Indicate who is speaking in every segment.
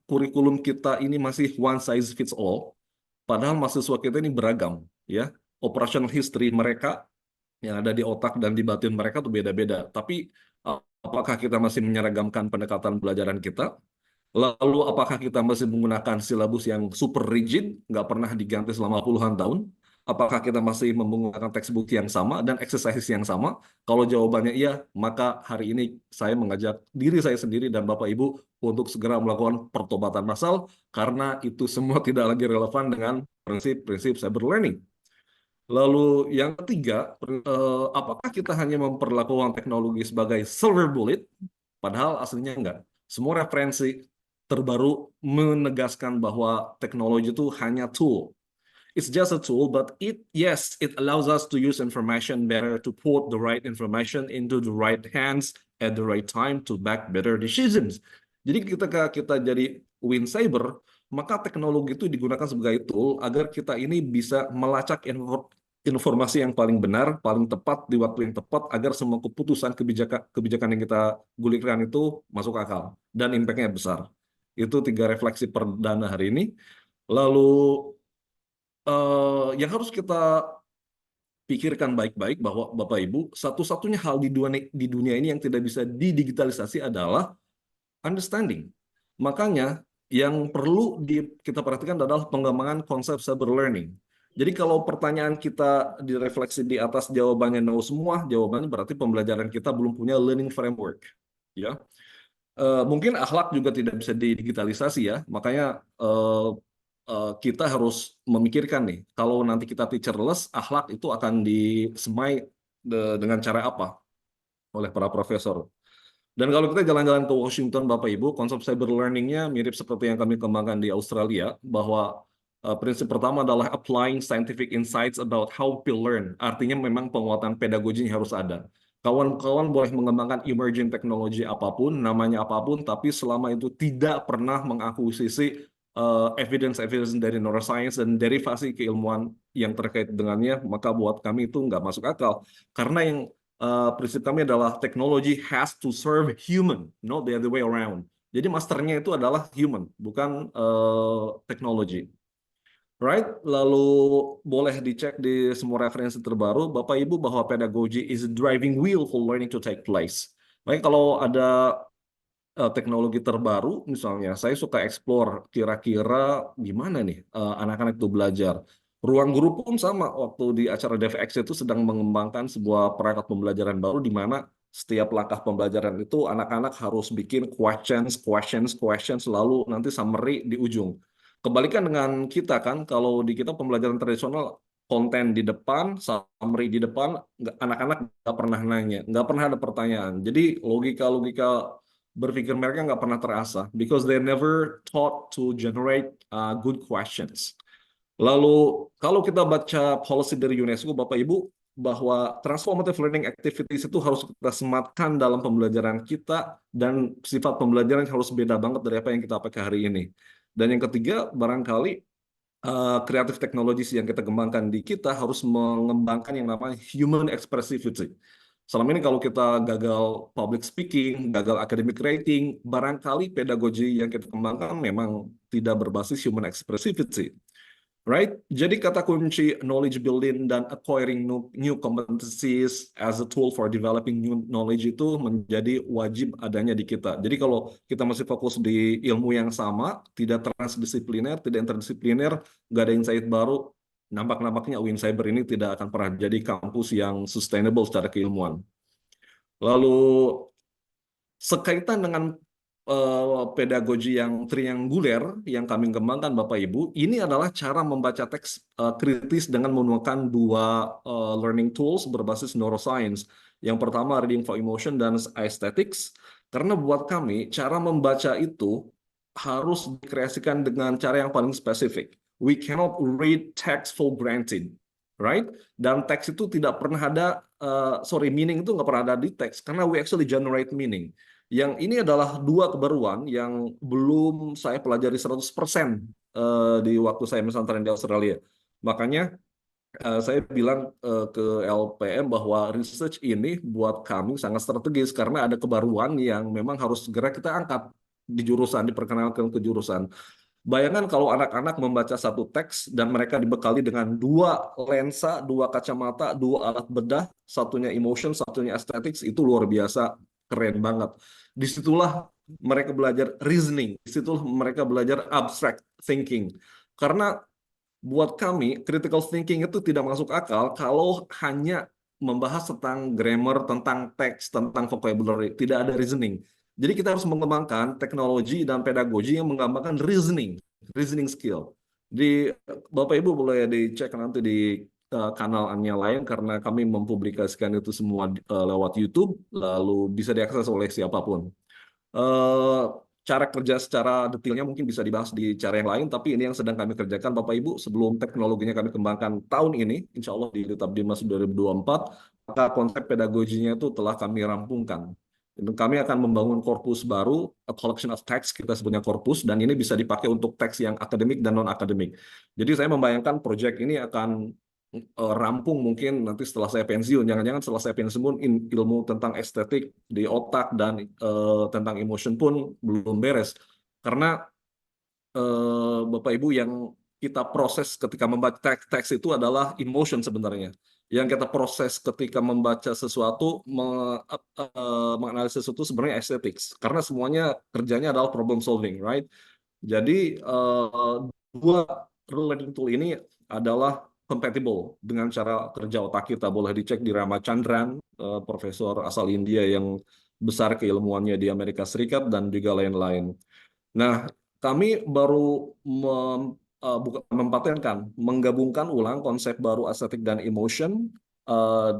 Speaker 1: kurikulum kita ini masih one size fits all? Padahal mahasiswa kita ini beragam, ya. Operational history mereka yang ada di otak dan di batin mereka tuh beda-beda. Tapi apakah kita masih menyeragamkan pendekatan pelajaran kita? Lalu apakah kita masih menggunakan silabus yang super rigid, nggak pernah diganti selama puluhan tahun? Apakah kita masih menggunakan textbook yang sama dan exercise yang sama? Kalau jawabannya iya, maka hari ini saya mengajak diri saya sendiri dan Bapak Ibu untuk segera melakukan pertobatan massal karena itu semua tidak lagi relevan dengan prinsip-prinsip cyber learning. Lalu yang ketiga, apakah kita hanya memperlakukan teknologi sebagai silver bullet, padahal aslinya enggak. Semua referensi terbaru menegaskan bahwa teknologi itu hanya tool. It's just a tool, but yes, it allows us to use information better, to put the right information into the right hands at the right time to back better decisions. Jadi ketika kita jadi win cyber, maka teknologi itu digunakan sebagai tool agar kita ini bisa melacak informasi yang paling benar, paling tepat di waktu yang tepat agar semua keputusan kebijakan yang kita gulirkan itu masuk akal dan impact-nya besar. Itu 3 refleksi perdana hari ini. Lalu yang harus kita pikirkan baik-baik bahwa Bapak Ibu, satu-satunya hal di dunia ini yang tidak bisa didigitalisasi adalah understanding. Makanya yang perlu kita perhatikan adalah pengembangan konsep cyber learning. Jadi kalau pertanyaan kita direfleksi di atas jawabannya no semua, jawabannya berarti pembelajaran kita belum punya learning framework. Ya, mungkin akhlak juga tidak bisa didigitalisasi ya. Makanya kita harus memikirkan nih, kalau nanti kita teacherless, akhlak itu akan disemai dengan cara apa oleh para profesor. Dan kalau kita jalan-jalan ke Washington, Bapak Ibu, konsep cyber learning-nya mirip seperti yang kami kembangkan di Australia, bahwa prinsip pertama adalah applying scientific insights about how people learn. Artinya memang penguatan pedagoginya harus ada. Kawan-kawan boleh mengembangkan emerging teknologi apapun, namanya apapun, tapi selama itu tidak pernah mengakuisisi evidence-evidence dari neuroscience dan derivasi keilmuan yang terkait dengannya, maka buat kami itu nggak masuk akal. Karena yang prinsip kami adalah technology has to serve human, not the other way around. Jadi masternya itu adalah human, bukan teknologi. Right? Lalu boleh dicek di semua referensi terbaru, Bapak Ibu, bahwa pedagogy is a driving wheel for learning to take place. Baik, kalau ada teknologi terbaru, misalnya saya suka explore kira-kira gimana nih anak-anak itu belajar. Ruang guru pun sama, waktu di acara DevX itu sedang mengembangkan sebuah perangkat pembelajaran baru di mana setiap langkah pembelajaran itu anak-anak harus bikin questions, lalu nanti summary di ujung. Kebalikan dengan kita kan, kalau di kita pembelajaran tradisional konten di depan, summary di depan, anak-anak nggak pernah nanya, nggak pernah ada pertanyaan. Jadi logika-logika berpikir mereka nggak pernah terasa because they never taught to generate good questions. Lalu kalau kita baca policy dari UNESCO, Bapak Ibu, bahwa transformative learning activities itu harus kita sematkan dalam pembelajaran kita dan sifat pembelajaran harus beda banget dari apa yang kita pakai hari ini. Dan yang ketiga, barangkali creative technologies yang kita kembangkan di kita harus mengembangkan yang namanya human expressivity. Selama ini kalau kita gagal public speaking, gagal academic rating, barangkali pedagogi yang kita kembangkan memang tidak berbasis human expressivity. Right? Jadi kata kunci knowledge building dan acquiring new competencies as a tool for developing new knowledge itu menjadi wajib adanya di kita. Jadi kalau kita masih fokus di ilmu yang sama, tidak transdisipliner, tidak interdisipliner, nggak ada insight baru, nampak-nampaknya UIN Cyber ini tidak akan pernah jadi kampus yang sustainable secara keilmuan. Lalu sekaitan dengan pedagogi yang trianguler yang kami kembangkan Bapak Ibu, ini adalah cara membaca teks kritis dengan menggunakan 2 learning tools berbasis neuroscience. Yang pertama reading for emotion dan aesthetics. Karena buat kami cara membaca itu harus dikreasikan dengan cara yang paling spesifik. We cannot read text for granted, right? Dan teks itu tidak pernah ada, meaning itu nggak pernah ada di teks karena we actually generate meaning. Yang ini adalah 2 kebaruan yang belum saya pelajari 100% di waktu saya mesantren di Australia. Makanya saya bilang ke LPM bahwa research ini buat kami sangat strategis karena ada kebaruan yang memang harus segera kita angkat. di jurusan, diperkenalkan ke jurusan. Bayangkan kalau anak-anak membaca satu teks dan mereka dibekali dengan dua lensa, dua kacamata, dua alat bedah, satunya emotion, satunya aesthetics, itu luar biasa keren banget. Disitulah mereka belajar reasoning, disitulah mereka belajar abstract thinking. Karena buat kami, critical thinking itu tidak masuk akal kalau hanya membahas tentang grammar, tentang teks, tentang vocabulary, tidak ada reasoning. Jadi kita harus mengembangkan teknologi dan pedagogi yang mengembangkan reasoning skill. Di Bapak Ibu boleh dicek nanti di kanalnya lain karena kami mempublikasikan itu semua lewat YouTube, lalu bisa diakses oleh siapapun. Eh, Cara kerja secara detailnya mungkin bisa dibahas di cara yang lain, tapi ini yang sedang kami kerjakan Bapak Ibu sebelum teknologinya kami kembangkan tahun ini, insya Allah di Tabdimas 2024, maka konsep pedagoginya itu telah kami rampungkan. Dan kami akan membangun korpus baru, a collection of text, kita sebutnya korpus, dan ini bisa dipakai untuk teks yang akademik dan non-akademik. Jadi saya membayangkan proyek ini akan rampung mungkin nanti setelah saya pensiun. Jangan-jangan setelah saya pensiun ilmu tentang estetik di otak dan tentang emotion pun belum beres. Karena Bapak Ibu yang kita proses ketika membaca teks itu adalah emotion sebenarnya. Yang kita proses ketika membaca sesuatu, menganalisis sesuatu sebenarnya aesthetics. Karena semuanya kerjanya adalah problem solving, right? Jadi dua learning tool ini adalah compatible dengan cara kerja otak kita. Boleh dicek di Ramachandran, profesor asal India yang besar keilmuannya di Amerika Serikat dan juga lain-lain. Nah, kami baru mempatenkan, menggabungkan ulang konsep baru estetik dan emotion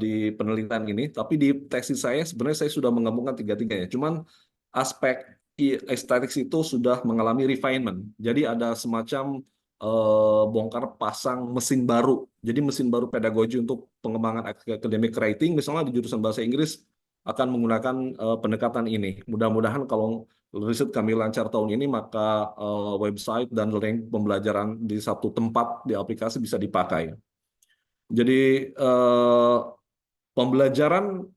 Speaker 1: di penelitian ini. Tapi di tesis saya sebenarnya saya sudah menggabungkan tiga-tiganya. Cuman aspek estetik itu sudah mengalami refinement. Jadi ada semacam bongkar pasang mesin baru. Jadi mesin baru pedagogi untuk pengembangan academic writing, misalnya di jurusan bahasa Inggris akan menggunakan pendekatan ini. Mudah-mudahan kalau riset kami lancar tahun ini, maka website dan link pembelajaran di satu tempat di aplikasi bisa dipakai. Jadi pembelajaran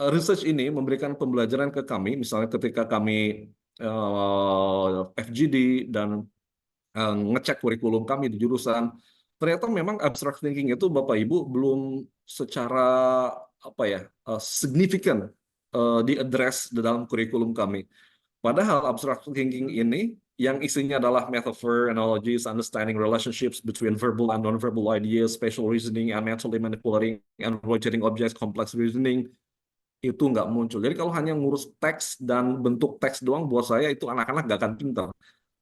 Speaker 1: research ini memberikan pembelajaran ke kami, misalnya ketika kami FGD dan ngecek kurikulum kami di jurusan, ternyata memang abstract thinking itu Bapak Ibu belum secara apa ya signifikan diaddress di dalam kurikulum kami. Padahal abstract thinking ini yang isinya adalah metaphor, analogies, understanding relationships between verbal and non-verbal ideas, spatial reasoning, and mentally manipulating and rotating objects, complex reasoning, itu nggak muncul. Jadi kalau hanya ngurus teks dan bentuk teks doang, buat saya itu anak-anak nggak akan pintar.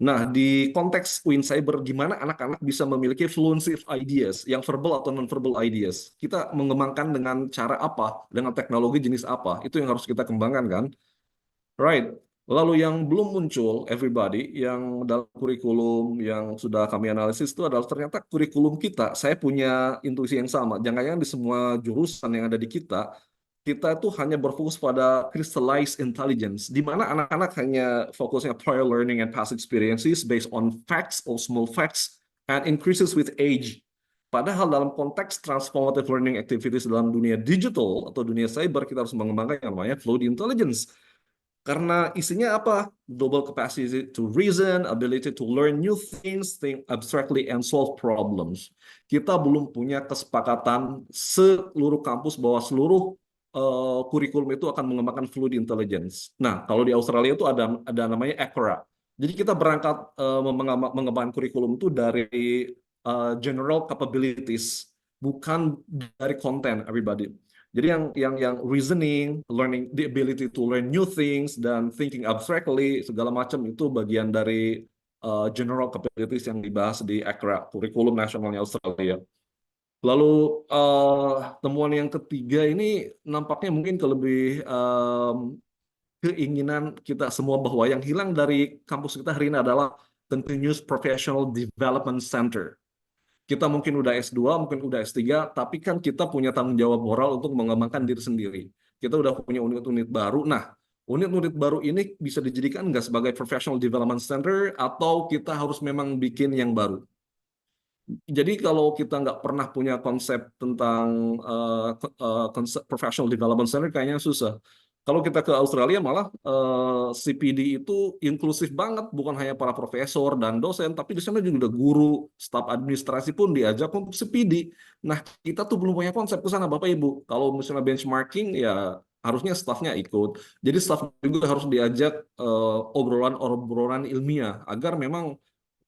Speaker 1: Nah, di konteks Win Cyber, gimana anak-anak bisa memiliki fluency of ideas, yang verbal atau non-verbal ideas? Kita mengembangkan dengan cara apa, dengan teknologi jenis apa? Itu yang harus kita kembangkan, kan? Right. Lalu yang belum muncul, everybody, yang dalam kurikulum yang sudah kami analisis itu adalah ternyata kurikulum kita, saya punya intuisi yang sama. Jangan-jangan di semua jurusan yang ada di kita tuh hanya berfokus pada crystallized intelligence, di mana anak-anak hanya fokusnya prior learning and past experiences based on facts or small facts and increases with age. Padahal dalam konteks transformative learning activities dalam dunia digital atau dunia cyber, kita harus mengembangkan yang namanya fluid intelligence. Karena isinya apa? Global capacity to reason, ability to learn new things, think abstractly, and solve problems. Kita belum punya kesepakatan seluruh kampus bahwa seluruh kurikulum itu akan mengembangkan fluid intelligence. Nah, kalau di Australia itu ada namanya ACRA. Jadi kita berangkat mengembangkan kurikulum itu dari general capabilities, bukan dari konten, everybody. Jadi yang reasoning, learning, the ability to learn new things dan thinking abstractly segala macam itu bagian dari general capabilities yang dibahas di ACRA, kurikulum nasionalnya Australia. Lalu temuan yang ketiga ini nampaknya mungkin keinginan kita semua bahwa yang hilang dari kampus kita hari ini adalah continuous professional development center. Kita mungkin udah S2, mungkin udah S3, tapi kan kita punya tanggung jawab moral untuk mengembangkan diri sendiri. Kita udah punya unit-unit baru. Nah, unit-unit baru ini bisa dijadikan nggak sebagai professional development center atau kita harus memang bikin yang baru. Jadi kalau kita nggak pernah punya konsep tentang konsep professional development center, kayaknya susah. Kalau kita ke Australia malah CPD itu inklusif banget, bukan hanya para profesor dan dosen, tapi di sana juga ada guru, staf administrasi pun diajak untuk CPD. Nah, kita tuh belum punya konsep ke sana, Bapak Ibu. Kalau misalnya benchmarking, ya harusnya stafnya ikut. Jadi staf juga harus diajak obrolan-obrolan ilmiah agar memang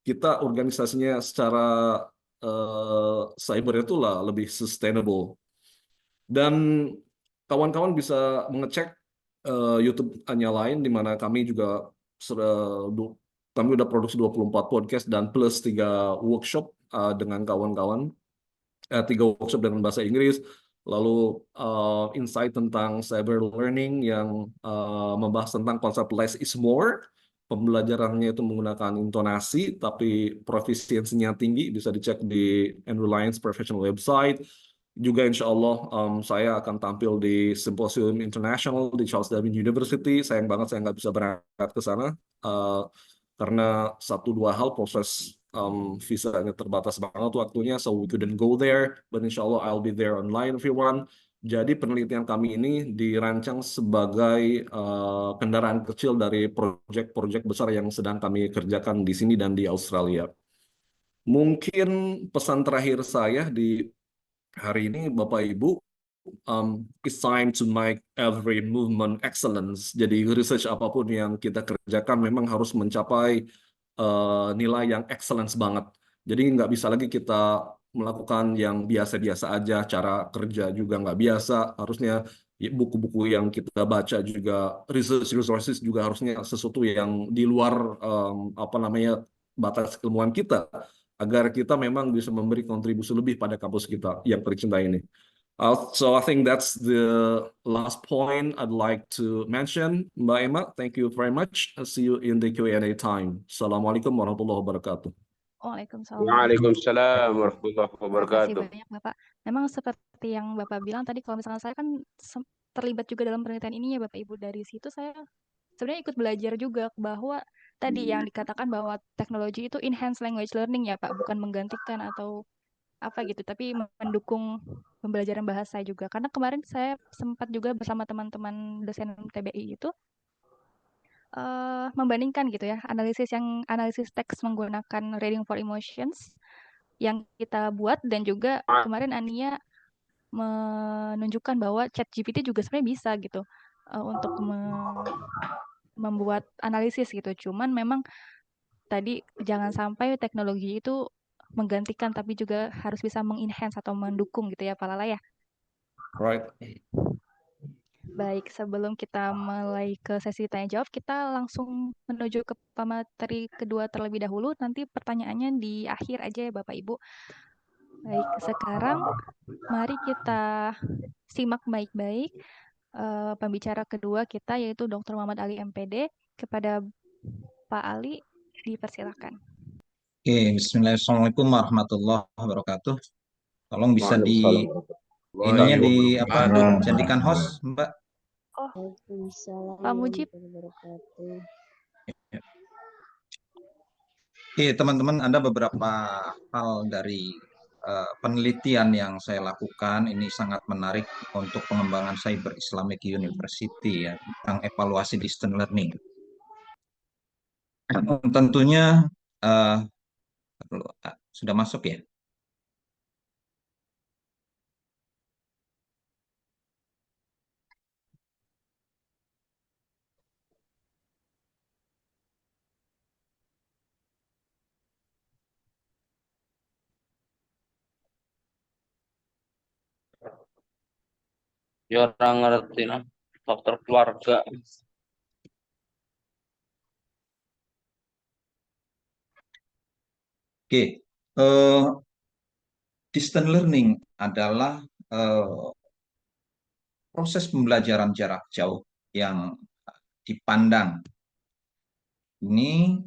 Speaker 1: kita organisasinya secara cyber itu lah lebih sustainable. Dan kawan-kawan bisa mengecek YouTube-nya lain, di mana kami juga kami udah produksi 24 podcast dan plus 3 workshop dengan kawan-kawan, 3 workshop dengan bahasa Inggris, lalu insight tentang cyber learning yang membahas tentang konsep less is more. Pembelajarannya itu menggunakan intonasi, tapi profisiensinya tinggi, bisa dicek di Reliance Professional website. Juga insya Allah saya akan tampil di Symposium International di Charles Darwin University. Sayang banget saya nggak bisa berangkat ke sana karena satu dua hal proses visanya terbatas banget waktunya, so we couldn't go there. But insya Allah I'll be there online, everyone. Jadi penelitian kami ini dirancang sebagai kendaraan kecil dari proyek-proyek besar yang sedang kami kerjakan di sini dan di Australia. Mungkin pesan terakhir saya di hari ini, Bapak Ibu, it's time to make every movement excellence. Jadi research apapun yang kita kerjakan memang harus mencapai nilai yang excellence banget. Jadi nggak bisa lagi kita melakukan yang biasa-biasa aja, cara kerja juga nggak biasa. Harusnya buku-buku yang kita baca juga, research resources juga harusnya sesuatu yang di luar apa namanya batas ilmuwan kita, agar kita memang bisa memberi kontribusi lebih pada kampus kita yang tercinta ini. So I think that's the last point I'd like to mention. Mbak Emma, thank you very much. I'll see you in the Q&A time. Assalamualaikum warahmatullahi wabarakatuh.
Speaker 2: Waalaikumsalam
Speaker 3: Waalaikumsalam warahmatullahi
Speaker 2: Terima kasih
Speaker 3: wabarakatuh.
Speaker 2: banyak Bapak. Memang seperti yang Bapak bilang tadi, kalau misalkan saya kan terlibat juga dalam penelitian ini ya Bapak Ibu. Dari situ saya sebenarnya ikut belajar juga bahwa tadi yang dikatakan bahwa teknologi itu enhance language learning ya Pak, bukan menggantikan atau apa gitu, tapi mendukung pembelajaran bahasa juga. Karena kemarin saya sempat juga bersama teman-teman dosen TBI itu membandingkan gitu ya, analisis teks menggunakan reading for emotions yang kita buat, dan juga kemarin Ania menunjukkan bahwa ChatGPT juga sebenarnya bisa gitu untuk membuat analisis gitu. Cuman memang tadi jangan sampai teknologi itu menggantikan, tapi juga harus bisa mengenhance atau mendukung gitu ya Pak Lala ya.
Speaker 1: Right.
Speaker 2: Baik, sebelum kita mulai ke sesi tanya jawab, kita langsung menuju ke pemateri kedua terlebih dahulu. Nanti pertanyaannya di akhir aja ya Bapak Ibu. Baik, sekarang mari kita simak baik-baik pembicara kedua kita, yaitu Dr. Muhammad Ali MPD. Kepada Pak Ali, dipersilakan.
Speaker 4: Oke, Bismillahirrahmanirrahim. Assalamualaikum warahmatullahi wabarakatuh. Tolong bisa di ininya di apa? Jadikan host, Mbak.
Speaker 2: Oh, Pak Mujib.
Speaker 4: Oke, teman-teman, ada beberapa hal dari penelitian yang saya lakukan. Ini sangat menarik untuk pengembangan Cyber Islamic University ya, tentang evaluasi distance learning. Tentunya sudah masuk ya.
Speaker 3: Ya orang ngerti lah, faktor keluarga.
Speaker 4: Oke, distance learning adalah proses pembelajaran jarak jauh yang dipandang ini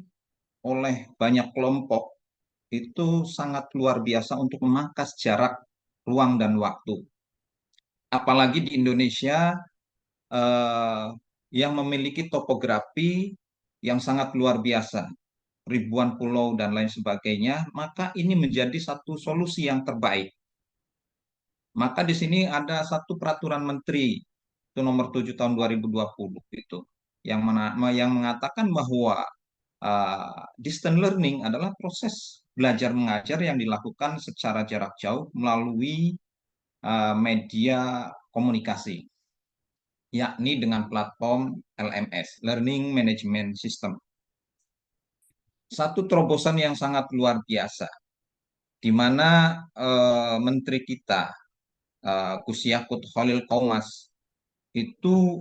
Speaker 4: oleh banyak kelompok itu sangat luar biasa untuk memangkas jarak, ruang, dan waktu. Apalagi di Indonesia yang memiliki topografi yang sangat luar biasa, ribuan pulau dan lain sebagainya, maka ini menjadi satu solusi yang terbaik. Maka di sini ada satu peraturan menteri itu nomor 7 tahun 2020 itu yang mengatakan bahwa distance learning adalah proses belajar mengajar yang dilakukan secara jarak jauh melalui media komunikasi, yakni dengan platform LMS, Learning Management System. Satu terobosan yang sangat luar biasa, di mana Menteri kita, Gus Yakut Khalil Qaumas, itu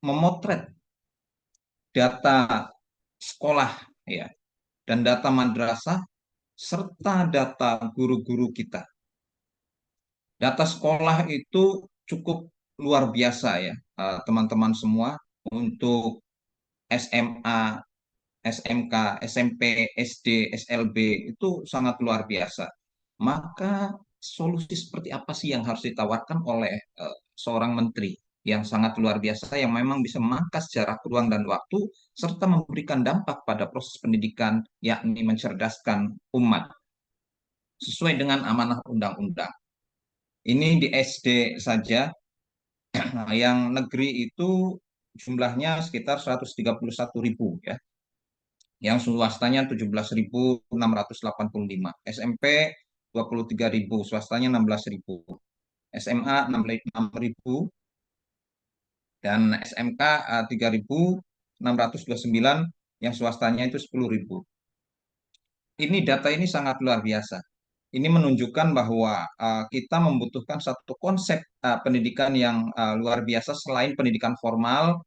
Speaker 4: memotret data sekolah ya dan data madrasah serta data guru-guru kita. Data sekolah itu cukup luar biasa ya, teman-teman semua, untuk SMA, SMK, SMP, SD, SLB itu sangat luar biasa. Maka solusi seperti apa sih yang harus ditawarkan oleh seorang menteri yang sangat luar biasa, yang memang bisa memangkas jarak ruang dan waktu serta memberikan dampak pada proses pendidikan, yakni mencerdaskan umat sesuai dengan amanah undang-undang. Ini di SD saja, yang negeri itu jumlahnya sekitar 131.000 ya. Yang swastanya 17.685, SMP 23.000, swastanya 16.000, SMA 6.000, dan SMK 3.629, yang swastanya itu 10.000. Ini data ini sangat luar biasa. Ini menunjukkan bahwa kita membutuhkan satu konsep pendidikan yang luar biasa selain pendidikan formal,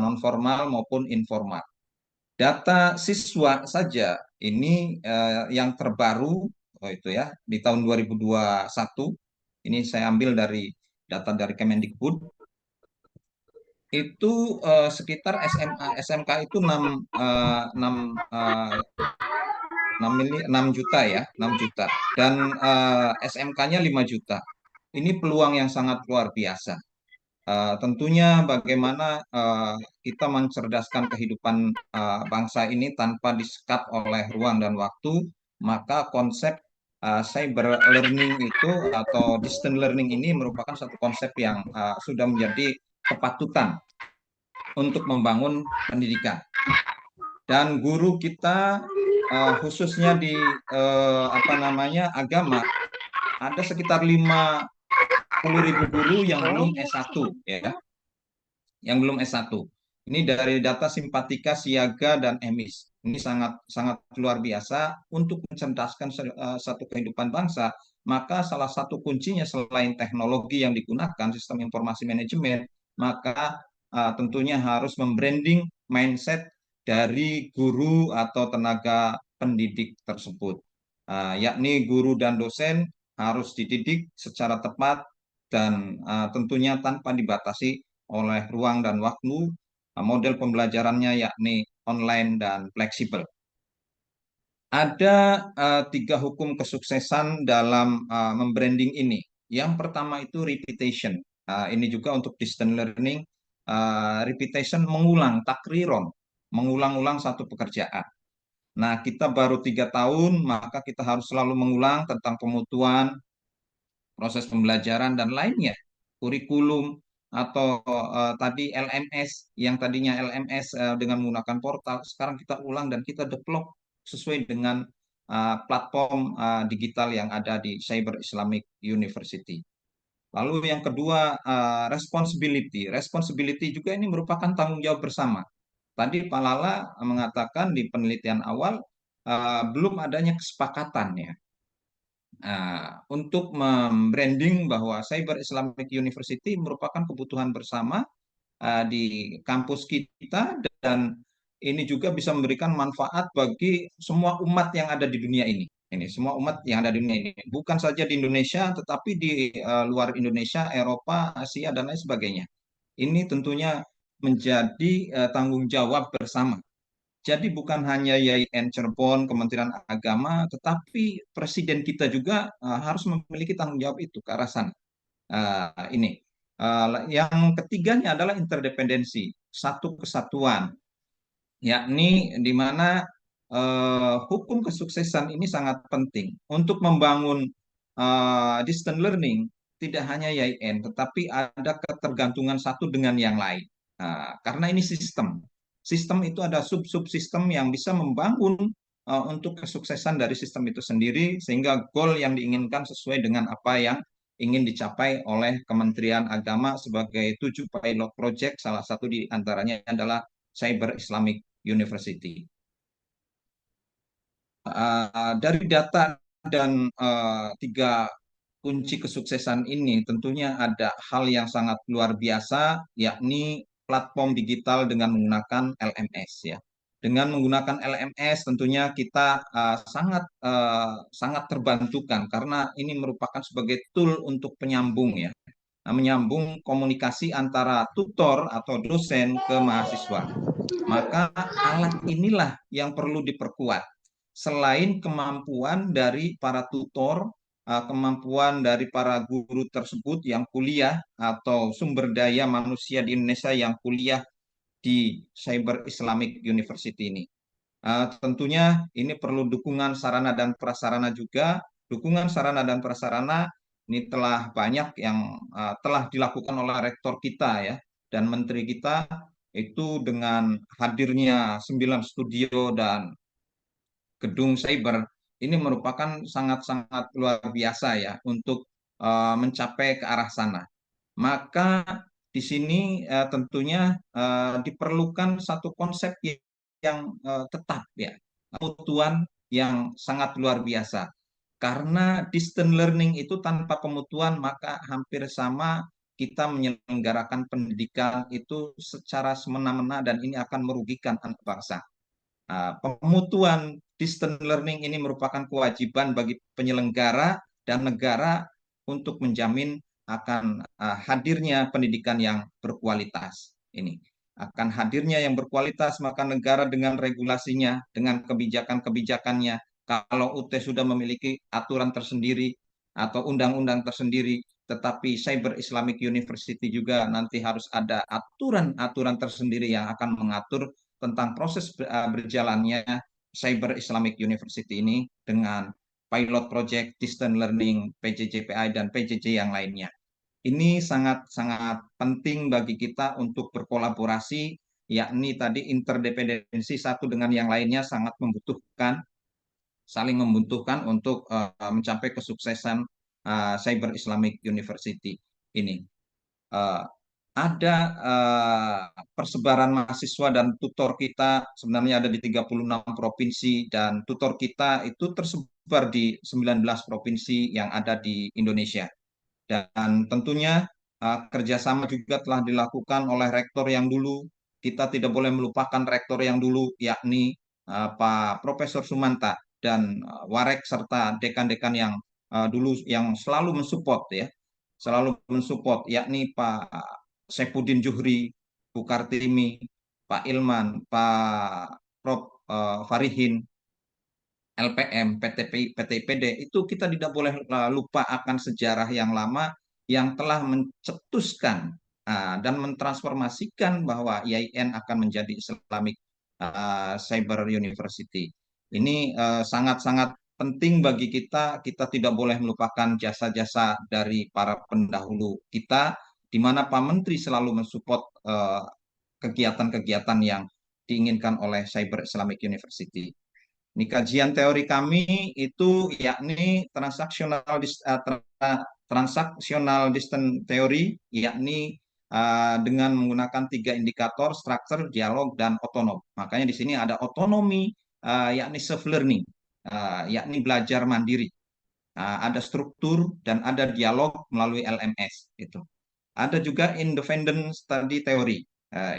Speaker 4: non formal maupun informal. Data siswa saja ini yang terbaru itu ya di tahun 2021, ini saya ambil dari data dari Kemendikbud, itu sekitar SMA SMK itu 6 juta ya, 6 juta, dan SMK-nya 5 juta. Ini peluang yang sangat luar biasa. Tentunya bagaimana kita mencerdaskan kehidupan bangsa ini tanpa disekat oleh ruang dan waktu, maka konsep cyber learning itu atau distance learning ini merupakan satu konsep yang sudah menjadi kepatutan untuk membangun pendidikan. Dan guru kita khususnya di agama, ada sekitar 50.000 guru yang belum S1 ya, yang belum S1. Ini dari data Simpatika, Siaga, dan Emis. Ini sangat luar biasa untuk mencerdaskan satu kehidupan bangsa. Maka salah satu kuncinya selain teknologi yang digunakan, sistem informasi manajemen, maka tentunya harus membranding mindset dari guru atau tenaga pendidik tersebut. Yakni guru dan dosen harus dididik secara tepat dan tentunya tanpa dibatasi oleh ruang dan waktu. Model pembelajarannya yakni online dan fleksibel. Ada 3 hukum kesuksesan dalam membranding ini. Yang pertama itu repetition. Ini juga untuk distance learning. Repetition, mengulang, takriron, mengulang-ulang satu pekerjaan. Nah, kita baru 3 tahun, maka kita harus selalu mengulang tentang pemutuan, proses pembelajaran, dan lainnya. Kurikulum, atau tadi LMS, yang tadinya LMS dengan menggunakan portal, sekarang kita ulang dan kita develop sesuai dengan platform digital yang ada di Cyber Islamic University. Lalu yang kedua, responsibility. Responsibility juga ini merupakan tanggung jawab bersama. Tadi Pak Lala mengatakan di penelitian awal belum adanya kesepakatan ya untuk membranding bahwa Cyber Islamic University merupakan kebutuhan bersama di kampus kita, dan ini juga bisa memberikan manfaat bagi semua umat yang ada di dunia ini. Ini semua umat yang ada di dunia ini, bukan saja di Indonesia, tetapi di luar Indonesia, Eropa, Asia, dan lain sebagainya. Ini tentunya menjadi tanggung jawab bersama. Jadi bukan hanya YIN Cirebon, Kementerian Agama, tetapi Presiden kita juga harus memiliki tanggung jawab itu ke arah sana. Ini. Yang ketiganya adalah interdependensi, satu kesatuan, yakni di mana hukum kesuksesan ini sangat penting untuk membangun distance learning. tidak hanya YIN, tetapi ada ketergantungan satu dengan yang lain. Karena ini sistem. Sistem itu ada sub-subsistem yang bisa membangun untuk kesuksesan dari sistem itu sendiri, sehingga goal yang diinginkan sesuai dengan apa yang ingin dicapai oleh Kementerian Agama sebagai 7 pilot project, salah satu di antaranya adalah Cyber Islamic University. Dari data dan 3 kunci kesuksesan ini tentunya ada hal yang sangat luar biasa, yakni platform digital dengan menggunakan LMS ya. Dengan menggunakan LMS tentunya kita sangat terbantukan karena ini merupakan sebagai tool untuk penyambung ya. Menyambung komunikasi antara tutor atau dosen ke mahasiswa. Maka alat inilah yang perlu diperkuat. Selain kemampuan dari para tutor, kemampuan dari para guru tersebut yang kuliah atau sumber daya manusia di Indonesia yang kuliah di Cyber Islamic University ini. Tentunya ini perlu dukungan sarana dan prasarana juga. Dukungan sarana dan prasarana ini telah banyak yang telah dilakukan oleh rektor kita ya dan menteri kita, itu dengan hadirnya 9 studio dan gedung cyber ini merupakan sangat-sangat luar biasa ya untuk mencapai ke arah sana. Maka di sini tentunya diperlukan satu konsep yang tetap ya, pemutuan yang sangat luar biasa. Karena distance learning itu tanpa pemutuan maka hampir sama kita menyelenggarakan pendidikan itu secara semena-mena dan ini akan merugikan anak bangsa. Pemutuan distance learning ini merupakan kewajiban bagi penyelenggara dan negara untuk menjamin akan hadirnya pendidikan yang berkualitas. Ini akan hadirnya yang berkualitas, maka negara dengan regulasinya, dengan kebijakan-kebijakannya, kalau UT sudah memiliki aturan tersendiri atau undang-undang tersendiri, tetapi Cyber Islamic University juga nanti harus ada aturan-aturan tersendiri yang akan mengatur tentang proses berjalannya Cyber Islamic University ini dengan pilot project, distance learning, PJJ-PI, dan PJJ yang lainnya. Ini sangat-sangat penting bagi kita untuk berkolaborasi, yakni tadi interdependensi satu dengan yang lainnya sangat membutuhkan, saling membutuhkan untuk mencapai kesuksesan Cyber Islamic University ini. Ada persebaran mahasiswa dan tutor kita sebenarnya ada di 36 provinsi dan tutor kita itu tersebar di 19 provinsi yang ada di Indonesia. Dan tentunya kerjasama juga telah dilakukan oleh rektor yang dulu. Kita tidak boleh melupakan rektor yang dulu, yakni Pak Profesor Sumanta dan Warek serta dekan-dekan yang dulu yang selalu mensupport ya, yakni Pak Saifuddin Juhri, Bu Kartimi, Pak Ilman, Pak Prof. Farihin, LPM, PTIPD, itu kita tidak boleh lupa akan sejarah yang lama yang telah mencetuskan dan mentransformasikan bahwa IAIN akan menjadi Islamic Cyber University. Ini sangat-sangat penting bagi kita. Kita tidak boleh melupakan jasa-jasa dari para pendahulu kita, di mana Pak Menteri selalu mensupport kegiatan-kegiatan yang diinginkan oleh Cyber Islamic University. Ini kajian teori kami itu yakni transaksional distance theory, yakni dengan menggunakan 3 indikator, structure, dialog, dan otonom. Makanya di sini ada otonomi, yakni self learning, yakni belajar mandiri. Ada struktur dan ada dialog melalui LMS itu. Ada juga independent study theory.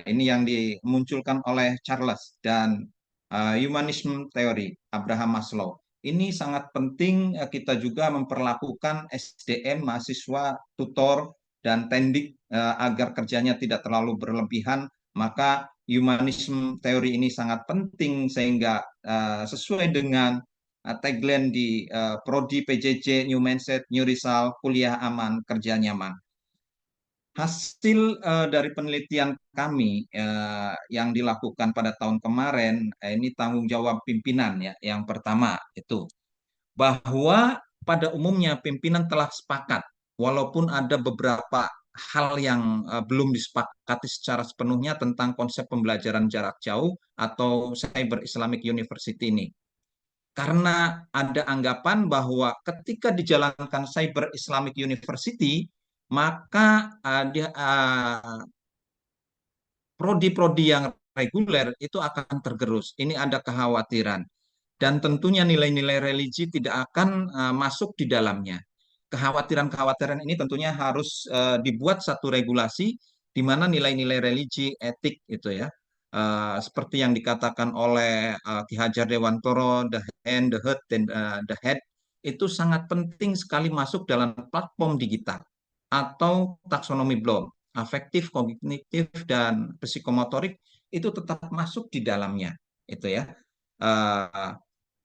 Speaker 4: Ini yang dimunculkan oleh Charles dan humanism theory Abraham Maslow. Ini sangat penting kita juga memperlakukan SDM, mahasiswa, tutor, dan tendik agar kerjanya tidak terlalu berlebihan. Maka humanism theory ini sangat penting sehingga sesuai dengan tagline di Prodi PJJ, New Mindset, New Result, kuliah aman, kerja nyaman. Hasil dari penelitian kami yang dilakukan pada tahun kemarin, ini tanggung jawab pimpinan ya. Yang pertama itu bahwa pada umumnya pimpinan telah sepakat walaupun ada beberapa hal yang belum disepakati secara sepenuhnya tentang konsep pembelajaran jarak jauh atau Cyber Islamic University ini. Karena ada anggapan bahwa ketika dijalankan Cyber Islamic University, maka prodi-prodi yang reguler itu akan tergerus. Ini ada kekhawatiran. Dan tentunya nilai-nilai religi tidak akan masuk di dalamnya. Kekhawatiran-kekhawatiran ini tentunya harus dibuat satu regulasi di mana nilai-nilai religi, etik itu ya, seperti yang dikatakan oleh Ki Hajar Dewantoro, the hand, the heart, dan the head, itu sangat penting sekali masuk dalam platform digital atau taksonomi Bloom, afektif, kognitif, dan psikomotorik itu tetap masuk di dalamnya, itu ya.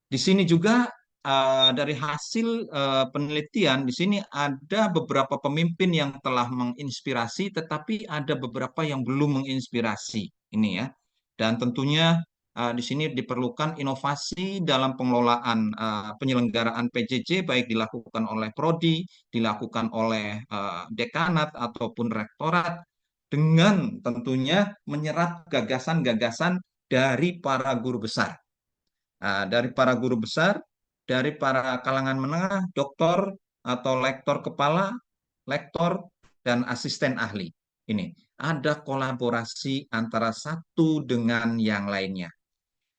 Speaker 4: Di sini juga dari hasil penelitian, di sini ada beberapa pemimpin yang telah menginspirasi, tetapi ada beberapa yang belum menginspirasi ini ya. Dan tentunya di sini diperlukan inovasi dalam pengelolaan penyelenggaraan PJJ, baik dilakukan oleh prodi, dilakukan oleh dekanat ataupun rektorat, dengan tentunya menyerap gagasan-gagasan dari para guru besar. Dari para guru besar, dari para kalangan menengah, doktor atau lektor kepala, lektor, dan asisten ahli. Ini ada kolaborasi antara satu dengan yang lainnya.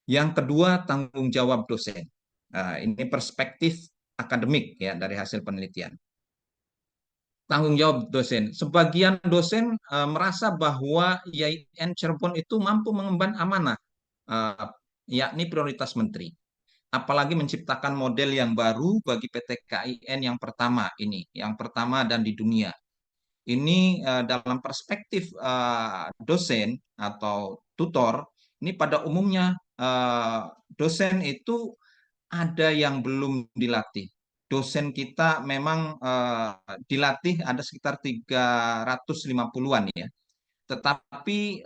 Speaker 4: Yang kedua, tanggung jawab dosen. Ini perspektif akademik ya dari hasil penelitian. Tanggung jawab dosen. Sebagian dosen merasa bahwa IAIN Cirebon itu mampu mengemban amanah, yakni prioritas menteri. Apalagi menciptakan model yang baru bagi PT KIN yang pertama ini, yang pertama dan di dunia. Ini dalam perspektif dosen atau tutor, ini pada umumnya dosen itu ada yang belum dilatih. Dosen kita memang dilatih ada sekitar 350-an ya. Tetapi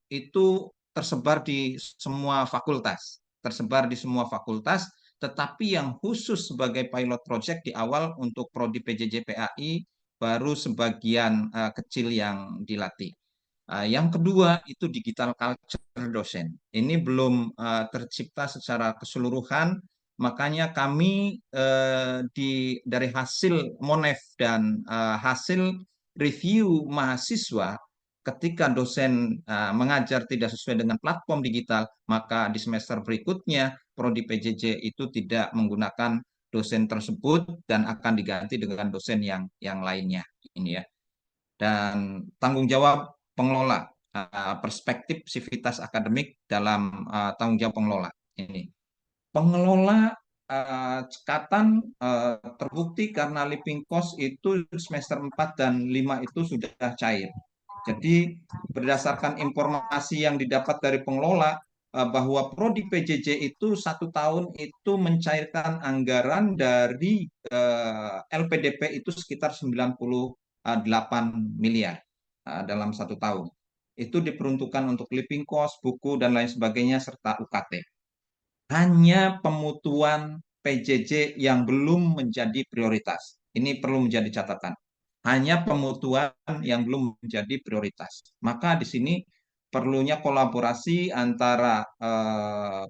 Speaker 4: itu tersebar di semua fakultas, tetapi yang khusus sebagai pilot project di awal untuk prodi PJJ PAI baru sebagian kecil yang dilatih. Yang kedua itu digital culture dosen. Ini belum tercipta secara keseluruhan, makanya kami dari hasil Monef dan hasil review mahasiswa, ketika dosen mengajar tidak sesuai dengan platform digital, maka di semester berikutnya prodi PJJ itu tidak menggunakan dosen tersebut dan akan diganti dengan dosen yang lainnya. Ini ya. Dan tanggung jawab pengelola, perspektif sivitas akademik dalam tanggung jawab pengelola. Ini pengelola cekatan terbukti karena living cost itu semester 4 dan 5 itu sudah cair. Jadi berdasarkan informasi yang didapat dari pengelola bahwa prodi PJJ itu 1 tahun itu mencairkan anggaran dari LPDP itu sekitar 98 miliar dalam 1 tahun. Itu diperuntukkan untuk living cost, buku, dan lain sebagainya, serta UKT. Hanya pemutuan PJJ yang belum menjadi prioritas. Ini perlu menjadi catatan. Hanya pemutuan yang belum menjadi prioritas. Maka di sini perlunya kolaborasi antara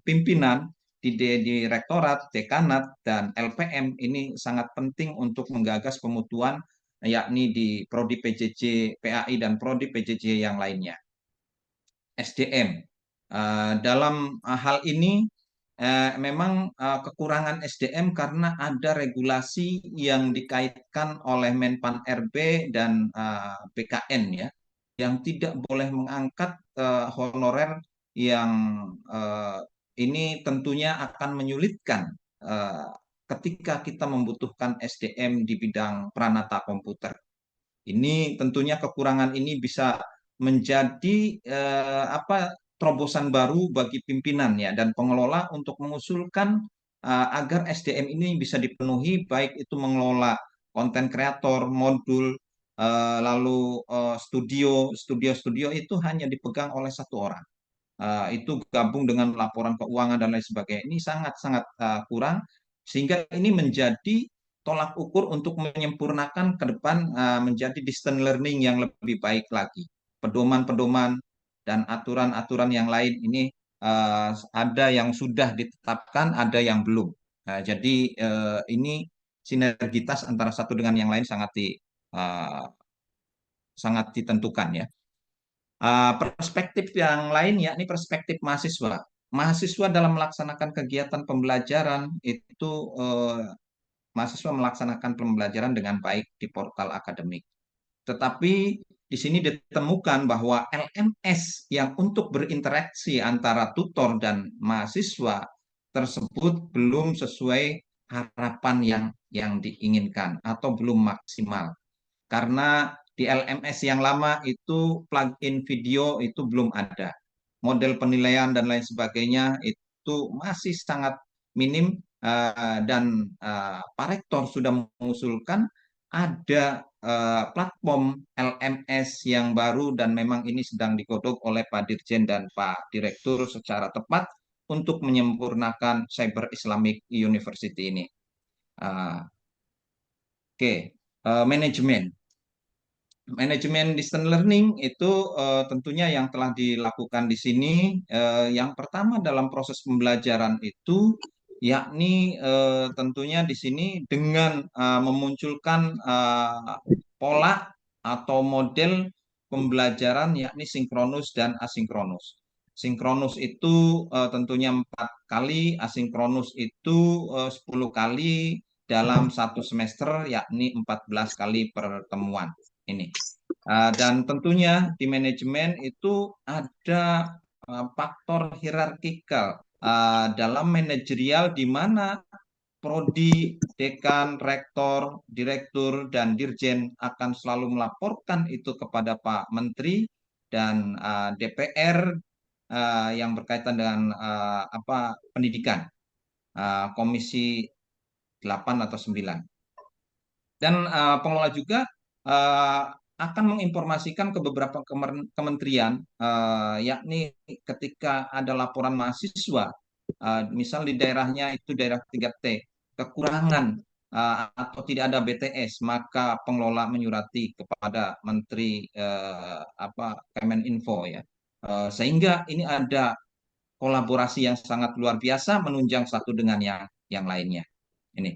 Speaker 4: pimpinan di rektorat, dekanat, dan LPM ini sangat penting untuk menggagas pemutuan, yakni di prodi PJJ PAI dan prodi PJJ yang lainnya. SDM. Dalam hal ini memang kekurangan SDM karena ada regulasi yang dikaitkan oleh Menpan RB dan BKN ya, yang tidak boleh mengangkat honorer yang ini tentunya akan menyulitkan ketika kita membutuhkan SDM di bidang Pranata komputer. Ini tentunya kekurangan ini bisa menjadi terobosan baru bagi pimpinan ya dan pengelola untuk mengusulkan agar SDM ini bisa dipenuhi, baik itu mengelola konten kreator, modul, lalu studio itu hanya dipegang oleh 1 orang. Itu gabung dengan laporan keuangan dan lain sebagainya. Ini sangat-sangat kurang, sehingga ini menjadi tolak ukur untuk menyempurnakan ke depan menjadi distance learning yang lebih baik lagi. Pedoman-pedoman dan aturan-aturan yang lain ini ada yang sudah ditetapkan, ada yang belum. Jadi ini sinergitas antara satu dengan yang lain sangat ditentukan ya. Perspektif yang lain yakni perspektif mahasiswa. Mahasiswa dalam melaksanakan kegiatan pembelajaran itu mahasiswa melaksanakan pembelajaran dengan baik di portal akademik. Tetapi di sini ditemukan bahwa LMS yang untuk berinteraksi antara tutor dan mahasiswa tersebut belum sesuai harapan yang diinginkan atau belum maksimal. Karena di LMS yang lama itu plugin video itu belum ada. Model penilaian dan lain sebagainya itu masih sangat minim dan Pak Rektor sudah mengusulkan ada platform LMS yang baru dan memang ini sedang digodok oleh Pak Dirjen dan Pak Direktur secara tepat untuk menyempurnakan Cyber Islamic University ini. Manajemen. Manajemen distance learning itu tentunya yang telah dilakukan di sini. Yang pertama dalam proses pembelajaran itu yakni tentunya di sini dengan memunculkan pola atau model pembelajaran yakni sinkronus dan asinkronus. Sinkronus itu tentunya 4 kali, asinkronus itu 10 kali dalam satu semester yakni 14 kali pertemuan ini. Dan tentunya di manajemen itu ada faktor hierarkikal dalam manajerial di mana prodi, dekan, rektor, direktur, dan dirjen akan selalu melaporkan itu kepada Pak Menteri dan DPR yang berkaitan dengan pendidikan, Komisi 8 atau 9. Dan pengelola juga akan menginformasikan ke beberapa kementerian, yakni ketika ada laporan mahasiswa, misal di daerahnya itu daerah 3T, kekurangan atau tidak ada BTS, maka pengelola menyurati kepada Menteri Kemeninfo ya, sehingga ini ada kolaborasi yang sangat luar biasa menunjang satu dengan yang lainnya. Ini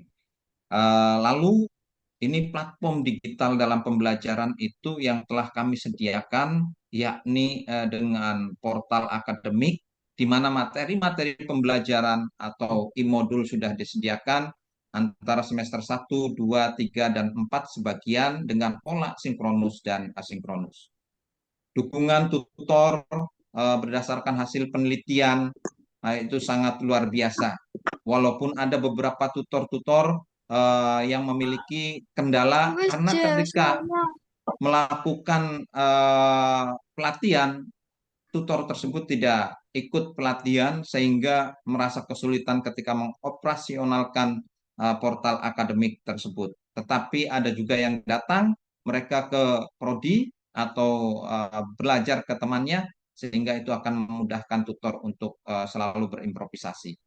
Speaker 4: lalu ini platform digital dalam pembelajaran itu yang telah kami sediakan, yakni dengan portal akademik, di mana materi-materi pembelajaran atau e-modul sudah disediakan antara semester 1, 2, 3, dan 4 sebagian dengan pola sinkronus dan asinkronus. Dukungan tutor berdasarkan hasil penelitian itu sangat luar biasa. Walaupun ada beberapa tutor-tutor yang memiliki kendala karena ketika melakukan pelatihan, tutor tersebut tidak ikut pelatihan sehingga merasa kesulitan ketika mengoperasionalkan portal akademik tersebut. Tetapi ada juga yang datang, mereka ke prodi atau belajar ke temannya, sehingga itu akan memudahkan tutor untuk selalu berimprovisasi.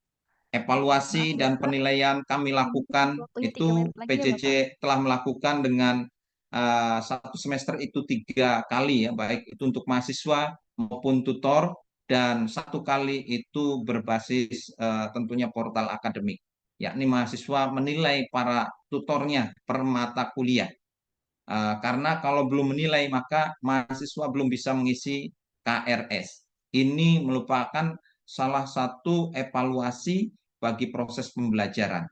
Speaker 4: Evaluasi dan penilaian kami lakukan itu PJJ telah melakukan dengan satu semester itu 3 kali ya, baik itu untuk mahasiswa maupun tutor, dan 1 kali itu berbasis tentunya portal akademik, yakni mahasiswa menilai para tutornya per mata kuliah. Karena kalau belum menilai maka mahasiswa belum bisa mengisi KRS. Ini merupakan salah satu evaluasi bagi proses pembelajaran.